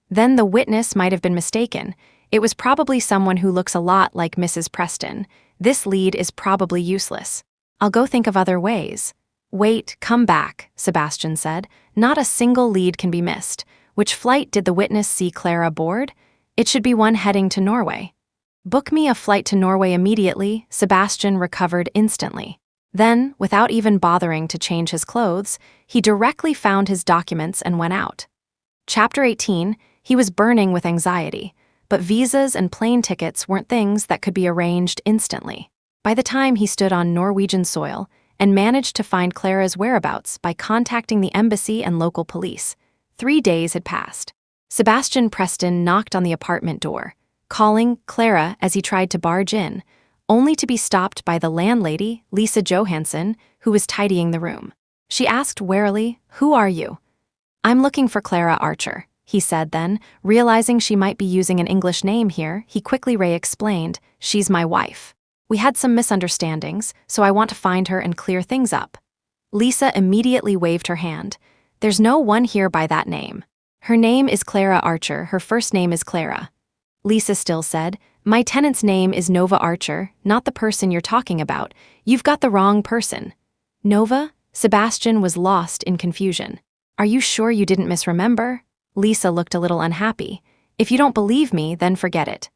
Then the witness might have been mistaken. It was probably someone who looks a lot like Mrs. Preston. This lead is probably useless. I'll go think of other ways. Wait, come back, Sebastian said. Not a single lead can be missed. Which flight did the witness see Clara board? It should be one heading to Norway. Book me a flight to Norway immediately, Sebastian recovered instantly. Then, without even bothering to change his clothes, he directly found his documents and went out. Chapter 18, he was burning with anxiety. But visas and plane tickets weren't things that could be arranged instantly. By the time he stood on Norwegian soil and managed to find Clara's whereabouts by contacting the embassy and local police, 3 days had passed. Sebastian Preston knocked on the apartment door, calling Clara as he tried to barge in, only to be stopped by the landlady, Lisa Johansson, who was tidying the room. She asked warily, "Who are you?" "I'm looking for Clara Archer," he said then, realizing she might be using an English name here. He quickly explained, "She's my wife. We had some misunderstandings, so I want to find her and clear things up." Lisa immediately waved her hand. "There's no one here by that name. Her name is Clara Archer, her first name is Clara." Lisa still said, "My tenant's name is Nova Archer, not the person you're talking about. You've got the wrong person." "Nova?" Sebastian was lost in confusion. "Are you sure you didn't misremember?" Lisa looked a little unhappy. "If you don't believe me, then forget it."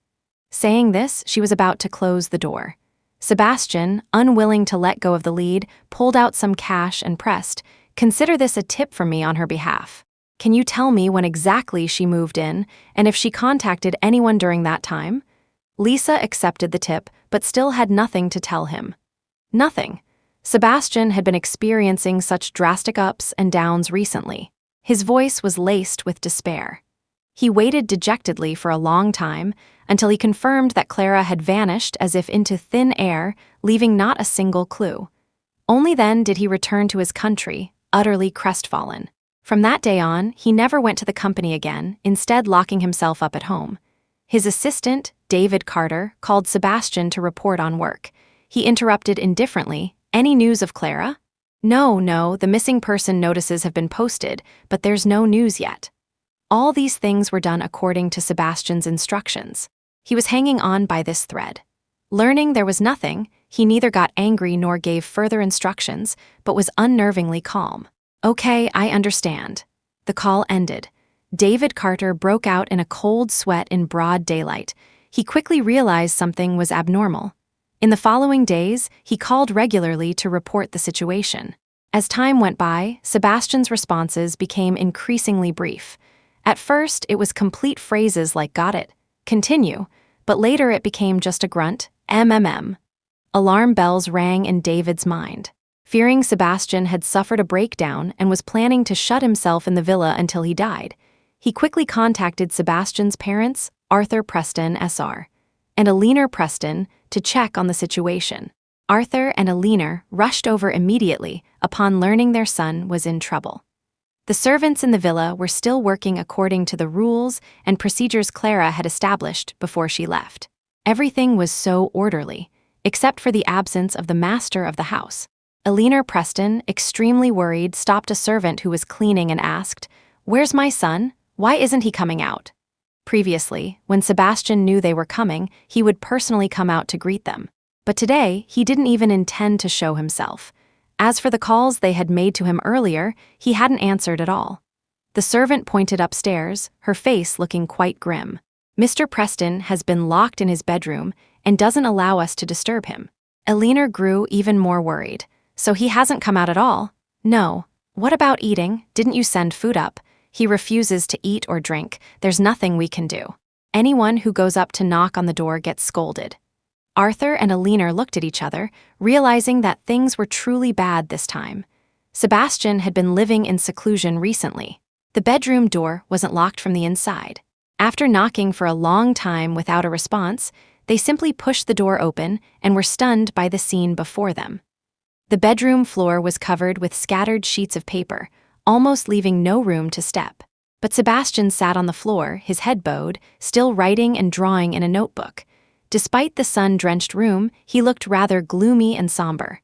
Saying this, she was about to close the door. Sebastian, unwilling to let go of the lead, pulled out some cash and pressed, "Consider this a tip from me on her behalf. Can you tell me when exactly she moved in, and if she contacted anyone during that time?" Lisa accepted the tip, but still had nothing to tell him. Nothing. Sebastian had been experiencing such drastic ups and downs recently. His voice was laced with despair. He waited dejectedly for a long time until he confirmed that Clara had vanished as if into thin air, leaving not a single clue. Only then did he return to his country, utterly crestfallen. From that day on, he never went to the company again, instead locking himself up at home. His assistant, David Carter, called Sebastian to report on work. He interrupted indifferently, "Any news of Clara?" No, the missing person notices have been posted, but there's no news yet." All these things were done according to Sebastian's instructions. He was hanging on by this thread. Learning there was nothing, he neither got angry nor gave further instructions, but was unnervingly calm. "Okay, I understand." The call ended. David Carter broke out in a cold sweat in broad daylight. He quickly realized something was abnormal. In the following days, he called regularly to report the situation. As time went by, Sebastian's responses became increasingly brief. At first, it was complete phrases like "got it," "continue," but later it became just a grunt, "MMM." Alarm bells rang in David's mind. Fearing Sebastian had suffered a breakdown and was planning to shut himself in the villa until he died, he quickly contacted Sebastian's parents, Arthur Preston SR, and Alina Preston, to check on the situation. Arthur and Alina rushed over immediately upon learning their son was in trouble. The servants in the villa were still working according to the rules and procedures Clara had established before she left. Everything was so orderly, except for the absence of the master of the house. Alina Preston, extremely worried, stopped a servant who was cleaning and asked, "Where's my son? Why isn't he coming out?" Previously, when Sebastian knew they were coming, he would personally come out to greet them. But today, he didn't even intend to show himself. As for the calls they had made to him earlier, he hadn't answered at all. The servant pointed upstairs, her face looking quite grim. Mr. Preston has been locked in his bedroom and doesn't allow us to disturb him. Eleanor grew even more worried. So he hasn't come out at all? No. What about eating? Didn't you send food up? He refuses to eat or drink. There's nothing we can do. Anyone who goes up to knock on the door gets scolded. Arthur and Eleanor looked at each other, realizing that things were truly bad this time. Sebastian had been living in seclusion recently. The bedroom door wasn't locked from the inside. After knocking for a long time without a response, they simply pushed the door open and were stunned by the scene before them. The bedroom floor was covered with scattered sheets of paper, almost leaving no room to step. But Sebastian sat on the floor, his head bowed, still writing and drawing in a notebook. Despite the sun-drenched room, he looked rather gloomy and somber.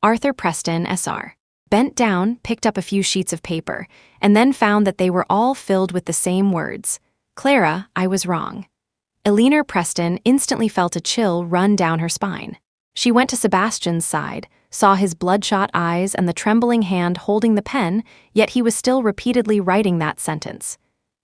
Arthur Preston, SR, bent down, picked up a few sheets of paper, and then found that they were all filled with the same words. Clara, I was wrong. Eleanor Preston instantly felt a chill run down her spine. She went to Sebastian's side, saw his bloodshot eyes and the trembling hand holding the pen, yet he was still repeatedly writing that sentence.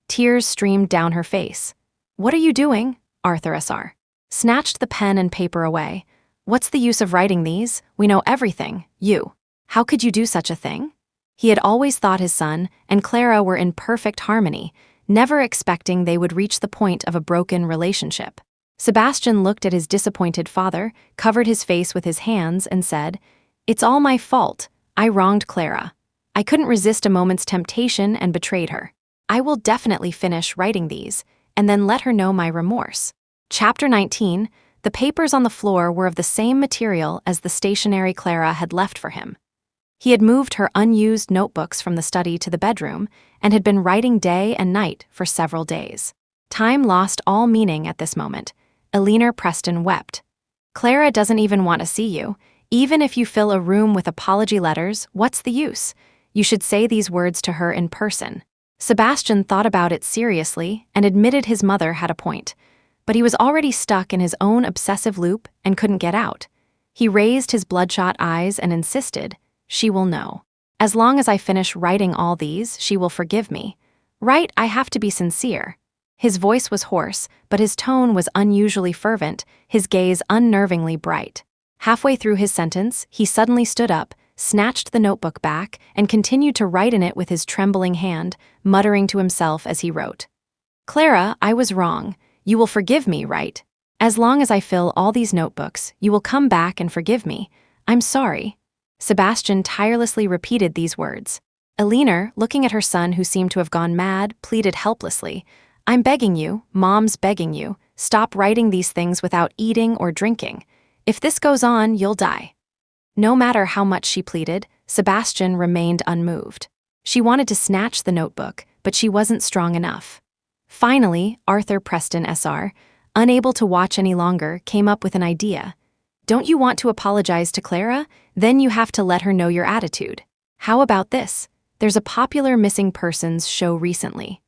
Tears streamed down her face. What are you doing? Arthur SR snatched the pen and paper away. What's the use of writing these? We know everything. You. How could you do such a thing? He had always thought his son and Clara were in perfect harmony, never expecting they would reach the point of a broken relationship. Sebastian looked at his disappointed father, covered his face with his hands, and said, It's all my fault. I wronged Clara. I couldn't resist a moment's temptation and betrayed her. I will definitely finish writing these, and then let her know my remorse. Chapter 19, the papers on the floor were of the same material as the stationery Clara had left for him. He had moved her unused notebooks from the study to the bedroom and had been writing day and night for several days. Time lost all meaning at this moment. Eleanor Preston wept. Clara doesn't even want to see you. Even if you fill a room with apology letters, what's the use? You should say these words to her in person. Sebastian thought about it seriously and admitted his mother had a point. But he was already stuck in his own obsessive loop and couldn't get out. He raised his bloodshot eyes and insisted, She will know. As long as I finish writing all these, she will forgive me. Right, I have to be sincere. His voice was hoarse, but his tone was unusually fervent, his gaze unnervingly bright. Halfway through his sentence, he suddenly stood up, snatched the notebook back, and continued to write in it with his trembling hand, muttering to himself as he wrote. Clara, I was wrong. You will forgive me, right? As long as I fill all these notebooks, you will come back and forgive me. I'm sorry. Sebastian tirelessly repeated these words. Eleanor, looking at her son who seemed to have gone mad, pleaded helplessly. I'm begging you, Mom's begging you, stop writing these things without eating or drinking. If this goes on, you'll die. No matter how much she pleaded, Sebastian remained unmoved. She wanted to snatch the notebook, but she wasn't strong enough. Finally, Arthur Preston SR, unable to watch any longer, came up with an idea. Don't you want to apologize to Clara? Then you have to let her know your attitude. How about this? There's a popular missing persons show recently.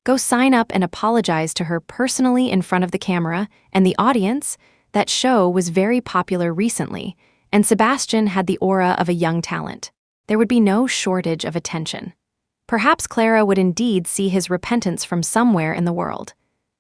Go sign up and apologize to her personally in front of the camera and the audience. That show was very popular recently, and Sebastian had the aura of a young talent. There would be no shortage of attention. Perhaps Clara would indeed see his repentance from somewhere in the world.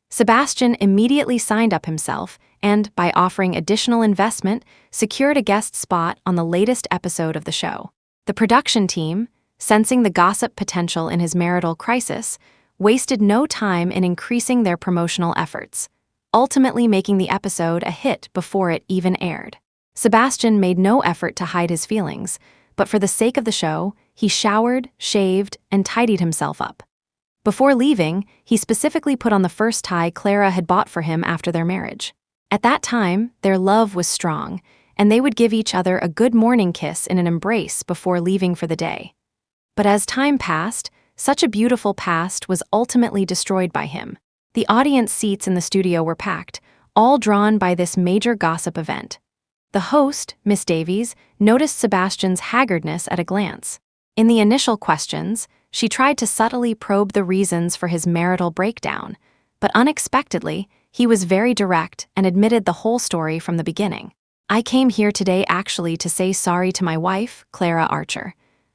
Sebastian immediately signed up himself and, by offering additional investment, secured a guest spot on the latest episode of the show. The production team, sensing the gossip potential in his marital crisis, wasted no time in increasing their promotional efforts, ultimately making the episode a hit before it even aired. Sebastian made no effort to hide his feelings, but for the sake of the show, he showered, shaved, and tidied himself up. Before leaving, he specifically put on the first tie Clara had bought for him after their marriage. At that time, their love was strong, and they would give each other a good morning kiss in an embrace before leaving for the day. But as time passed, such a beautiful past was ultimately destroyed by him. The audience seats in the studio were packed, all drawn by this major gossip event. The host, Miss Davies, noticed Sebastian's haggardness at a glance. In the initial questions, she tried to subtly probe the reasons for his marital breakdown, but unexpectedly, he was very direct and admitted the whole story from the beginning. I came here today actually to say sorry to my wife, Clara Archer.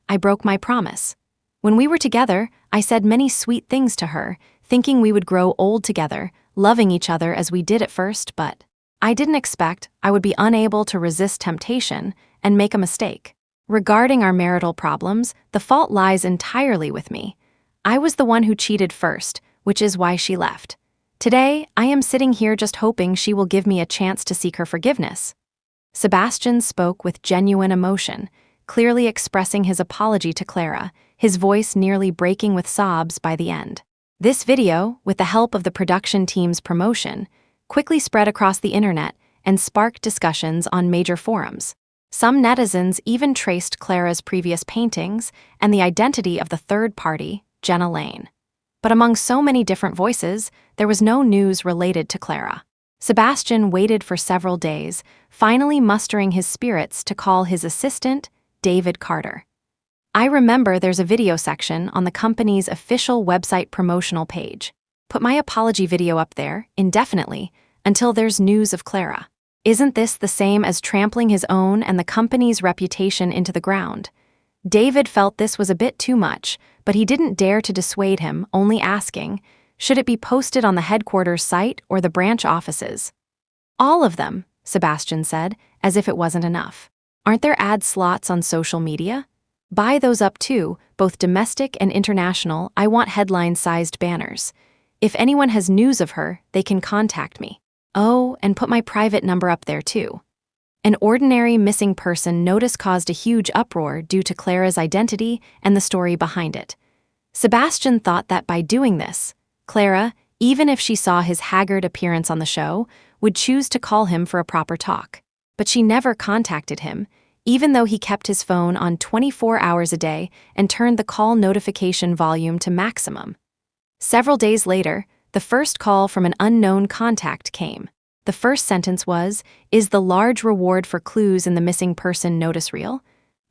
I broke my promise. When we were together, I said many sweet things to her, thinking we would grow old together, loving each other as we did at first, but I didn't expect I would be unable to resist temptation and make a mistake. Regarding our marital problems, the fault lies entirely with me. I was the one who cheated first, which is why she left. Today, I am sitting here just hoping she will give me a chance to seek her forgiveness." Sebastian spoke with genuine emotion, clearly expressing his apology to Clara, his voice nearly breaking with sobs by the end. This video, with the help of the production team's promotion, quickly spread across the internet and sparked discussions on major forums. Some netizens even traced Clara's previous paintings and the identity of the third party, Jenna Lane. But among so many different voices, there was no news related to Clara. Sebastian waited for several days, finally mustering his spirits to call his assistant, David Carter. "I remember there's a video section on the company's official website promotional page. Put my apology video up there, indefinitely, until there's news of Clara. Isn't this the same as trampling his own and the company's reputation into the ground?" David felt this was a bit too much, but he didn't dare to dissuade him, only asking, should it be posted on the headquarters site or the branch offices? "All of them," Sebastian said, as if it wasn't enough. "Aren't there ad slots on social media? Buy those up too, both domestic and international. I want headline-sized banners. If anyone has news of her, they can contact me. Oh, and put my private number up there too." An ordinary missing person notice caused a huge uproar due to Clara's identity and the story behind it. Sebastian thought that by doing this, Clara, even if she saw his haggard appearance on the show, would choose to call him for a proper talk. But she never contacted him, even though he kept his phone on 24 hours a day and turned the call notification volume to maximum. Several days later, the first call from an unknown contact came. The first sentence was, "Is the large reward for clues in the missing person notice real?"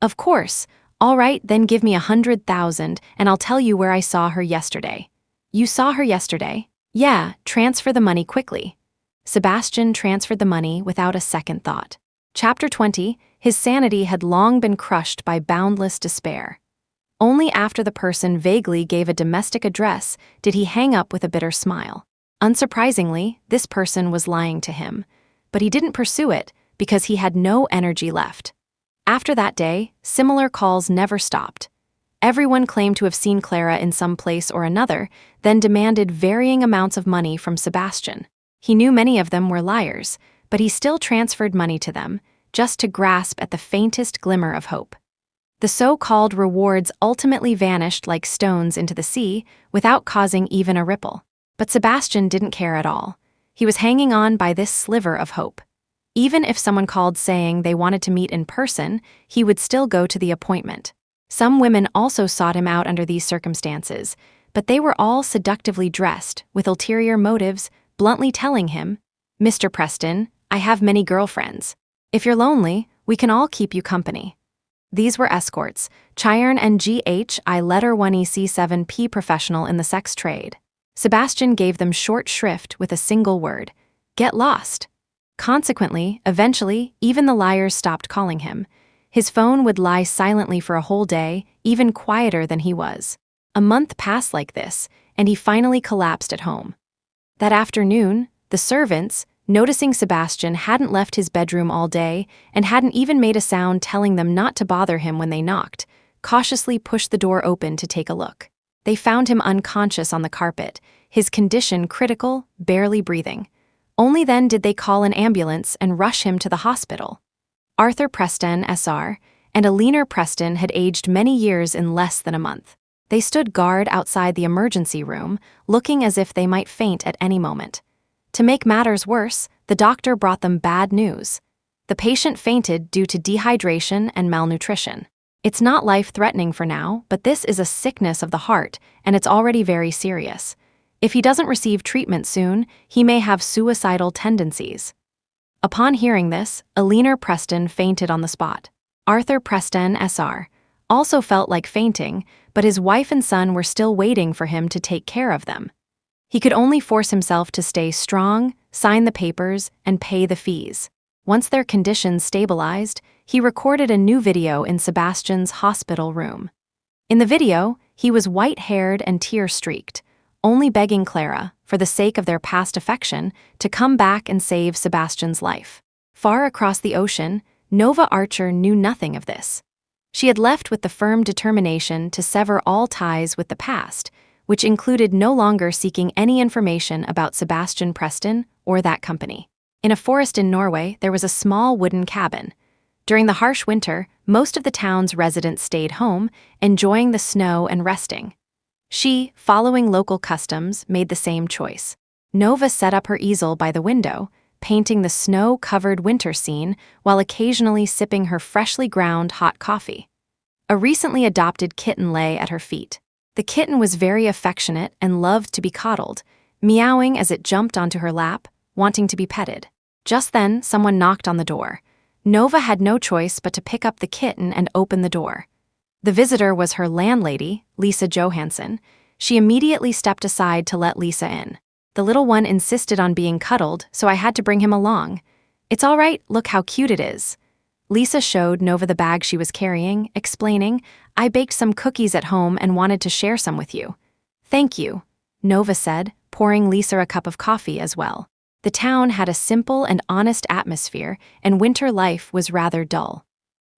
"Of course. All right, then give me 100,000 and I'll tell you where I saw her yesterday." "You saw her yesterday?" "Yeah, transfer the money quickly." Sebastian transferred the money without a second thought. Chapter 20, his sanity had long been crushed by boundless despair. Only after the person vaguely gave a domestic address did he hang up with a bitter smile. Unsurprisingly, this person was lying to him, but he didn't pursue it because he had no energy left. After that day, similar calls never stopped. Everyone claimed to have seen Clara in some place or another, then demanded varying amounts of money from Sebastian. He knew many of them were liars, but he still transferred money to them, just to grasp at the faintest glimmer of hope. The so-called rewards ultimately vanished like stones into the sea without causing even a ripple. But Sebastian didn't care at all. He was hanging on by this sliver of hope. Even if someone called saying they wanted to meet in person, he would still go to the appointment. Some women also sought him out under these circumstances, but they were all seductively dressed, with ulterior motives, bluntly telling him, "Mr. Preston, I have many girlfriends. If you're lonely, we can all keep you company." These were escorts, Chiron and GHI letter 1EC7P professional in the sex trade. Sebastian gave them short shrift with a single word: "Get lost." Consequently, eventually, even the liars stopped calling him. His phone would lie silently for a whole day, even quieter than he was. A month passed like this, and he finally collapsed at home. That afternoon, the servants, noticing Sebastian hadn't left his bedroom all day and hadn't even made a sound telling them not to bother him when they knocked, cautiously pushed the door open to take a look. They found him unconscious on the carpet, his condition critical, barely breathing. Only then did they call an ambulance and rush him to the hospital. Arthur Preston, SR, and Alina Preston had aged many years in less than a month. They stood guard outside the emergency room, looking as if they might faint at any moment. To make matters worse, the doctor brought them bad news. The patient fainted due to dehydration and malnutrition. It's not life-threatening for now, but this is a sickness of the heart, and it's already very serious. If he doesn't receive treatment soon, he may have suicidal tendencies. Upon hearing this, Alina Preston fainted on the spot. Arthur Preston, SR, also felt like fainting, but his wife and son were still waiting for him to take care of them. He could only force himself to stay strong, sign the papers, and pay the fees. Once their conditions stabilized, he recorded a new video in Sebastian's hospital room. In the video, He was white-haired and tear-streaked, only begging Clara, for the sake of their past affection, to come back and save Sebastian's life. Far across the ocean, Nova Archer knew nothing of this. She had left with the firm determination to sever all ties with the past, which included no longer seeking any information about Sebastian Preston or that company. In a forest in Norway, there was a small wooden cabin. During the harsh winter, most of the town's residents stayed home, enjoying the snow and resting. She, following local customs, made the same choice. Nova set up her easel by the window, painting the snow-covered winter scene while occasionally sipping her freshly ground hot coffee. A recently adopted kitten lay at her feet. The kitten was very affectionate and loved to be coddled, meowing as it jumped onto her lap, wanting to be petted. Just then, someone knocked on the door. Nova had no choice but to pick up the kitten and open the door. The visitor was her landlady, Lisa Johansson. She immediately stepped aside to let Lisa in. The little one insisted on being cuddled, so I had to bring him along. "It's all right, look how cute it is." Lisa showed Nova the bag she was carrying, explaining, "I baked some cookies at home and wanted to share some with you." "Thank you," Nova said, pouring Lisa a cup of coffee as well. The town had a simple and honest atmosphere, and winter life was rather dull.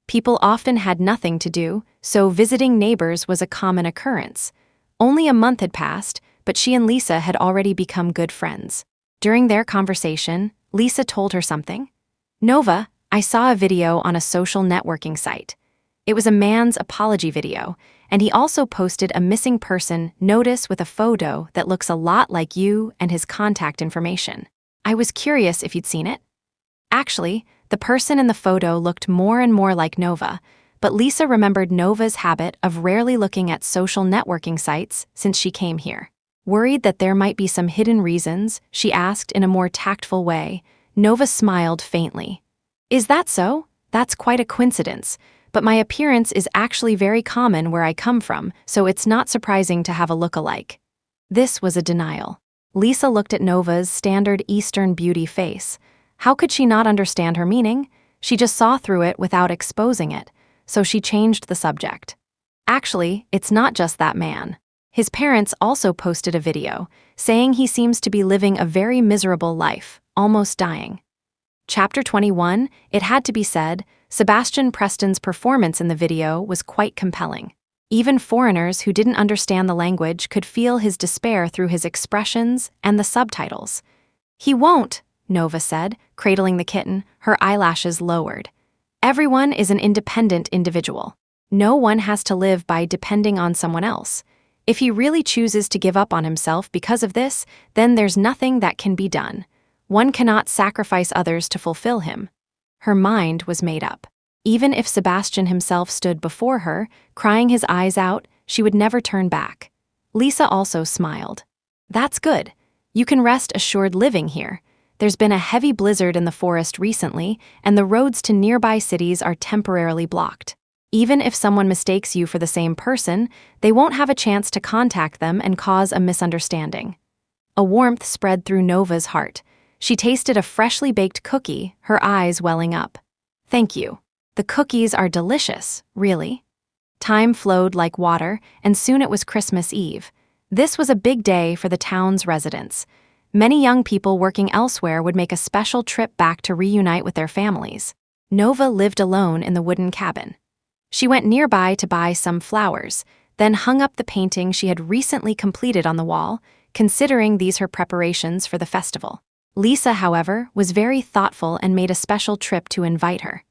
People often had nothing to do, so visiting neighbors was a common occurrence. Only a month had passed, but she and Lisa had already become good friends. During their conversation, Lisa told her something. "Nova, I saw a video on a social networking site. It was a man's apology video, and he also posted a missing person notice with a photo that looks a lot like you and his contact information. I was curious if you'd seen it." Actually, the person in the photo looked more and more like Nova, but Lisa remembered Nova's habit of rarely looking at social networking sites since she came here. Worried that there might be some hidden reasons, she asked in a more tactful way. Nova smiled faintly. "Is that so? That's quite a coincidence, but my appearance is actually very common where I come from, so it's not surprising to have a look-alike." This was a denial. Lisa looked at Nova's standard Eastern beauty face. How could she not understand her meaning? She just saw through it without exposing it, so she changed the subject. "Actually, it's not just that man. His parents also posted a video, saying he seems to be living a very miserable life, almost dying." Chapter 21, it had to be said, Sebastian Preston's performance in the video was quite compelling. Even foreigners who didn't understand the language could feel his despair through his expressions and the subtitles. "He won't," Nova said, cradling the kitten, her eyelashes lowered. "Everyone is an independent individual. No one has to live by depending on someone else. If he really chooses to give up on himself because of this, then there's nothing that can be done. One cannot sacrifice others to fulfill him." Her mind was made up. Even if Sebastian himself stood before her, crying his eyes out, she would never turn back. Lisa also smiled. "That's good. You can rest assured living here. There's been a heavy blizzard in the forest recently, and the roads to nearby cities are temporarily blocked. Even if someone mistakes you for the same person, they won't have a chance to contact them and cause a misunderstanding." A warmth spread through Nova's heart. She tasted a freshly baked cookie, her eyes welling up. "Thank you. The cookies are delicious, really." Time flowed like water, and soon it was Christmas Eve. This was a big day for the town's residents. Many young people working elsewhere would make a special trip back to reunite with their families. Nova lived alone in the wooden cabin. She went nearby to buy some flowers, then hung up the painting she had recently completed on the wall, considering these her preparations for the festival. Lisa, however, was very thoughtful and made a special trip to invite her.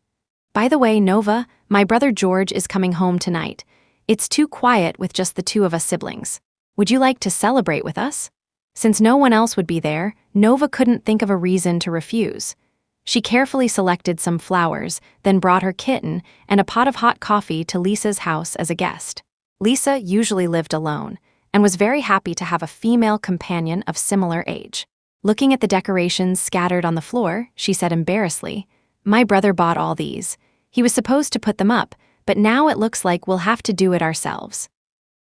"By the way, Nova, my brother George is coming home tonight. It's too quiet with just the two of us siblings. Would you like to celebrate with us?" Since no one else would be there, Nova couldn't think of a reason to refuse. She carefully selected some flowers, then brought her kitten and a pot of hot coffee to Lisa's house as a guest. Lisa usually lived alone, and was very happy to have a female companion of similar age. Looking at the decorations scattered on the floor, she said embarrassedly, "My brother bought all these. He was supposed to put them up, but now it looks like we'll have to do it ourselves."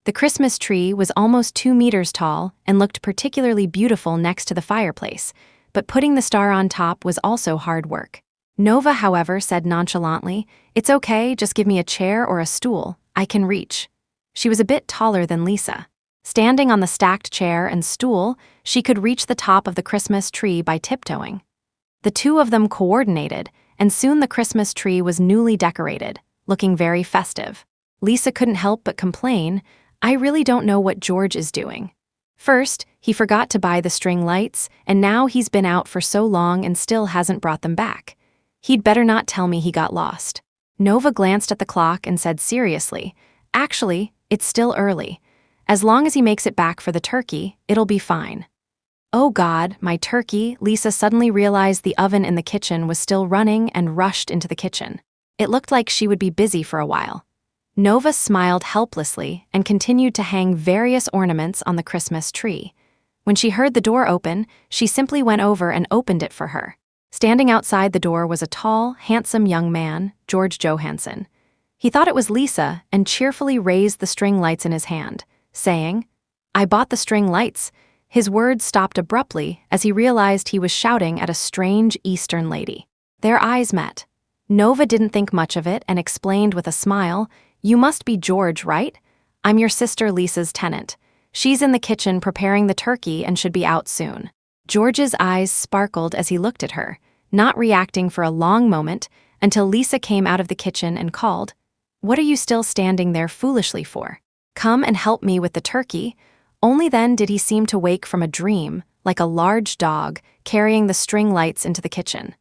The Christmas tree was almost 2 meters tall and looked particularly beautiful next to the fireplace, but putting the star on top was also hard work. Nova, however, said nonchalantly, "It's okay, just give me a chair or a stool. I can reach." She was a bit taller than Lisa. Standing on the stacked chair and stool, she could reach the top of the Christmas tree by tiptoeing. The two of them coordinated, and soon the Christmas tree was newly decorated, looking very festive. Lisa couldn't help but complain, "I really don't know what George is doing. First, he forgot to buy the string lights, and now he's been out for so long and still hasn't brought them back. He'd better not tell me he got lost." Nova glanced at the clock and said seriously, "Actually, it's still early. As long as he makes it back for the turkey, it'll be fine." "Oh God, my turkey!" Lisa suddenly realized the oven in the kitchen was still running and rushed into the kitchen. It looked like she would be busy for a while. Nova smiled helplessly and continued to hang various ornaments on the Christmas tree. When she heard the door open, she simply went over and opened it for her. Standing outside the door was a tall, handsome young man, George Johansson. He thought it was Lisa and cheerfully raised the string lights in his hand, saying, "I bought the string lights." His words stopped abruptly as he realized he was shouting at a strange Eastern lady. Their eyes met. Nova didn't think much of it and explained with a smile, "You must be George, right? I'm your sister Lisa's tenant. She's in the kitchen preparing the turkey and should be out soon." George's eyes sparkled as he looked at her, not reacting for a long moment until Lisa came out of the kitchen and called, "What are you still standing there foolishly for? Come and help me with the turkey." Only then did he seem to wake from a dream, like a large dog, carrying the string lights into the kitchen.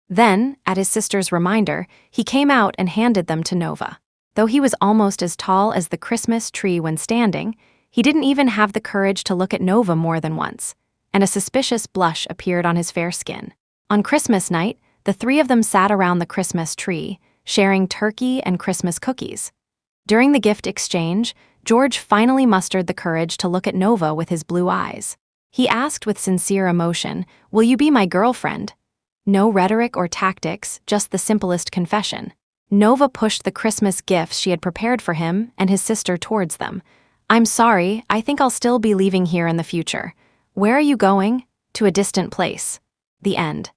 Then, at his sister's reminder, he came out and handed them to Nova. Though he was almost as tall as the Christmas tree when standing, he didn't even have the courage to look at Nova more than once, and a suspicious blush appeared on his fair skin. On Christmas night, the three of them sat around the Christmas tree, sharing turkey and Christmas cookies. During the gift exchange, George finally mustered the courage to look at Nova with his blue eyes. He asked with sincere emotion, "Will you be my girlfriend?" No rhetoric or tactics, just the simplest confession. Nova pushed the Christmas gifts she had prepared for him and his sister towards them. "I'm sorry, I think I'll still be leaving here in the future." "Where are you going?" "To a distant place." The end.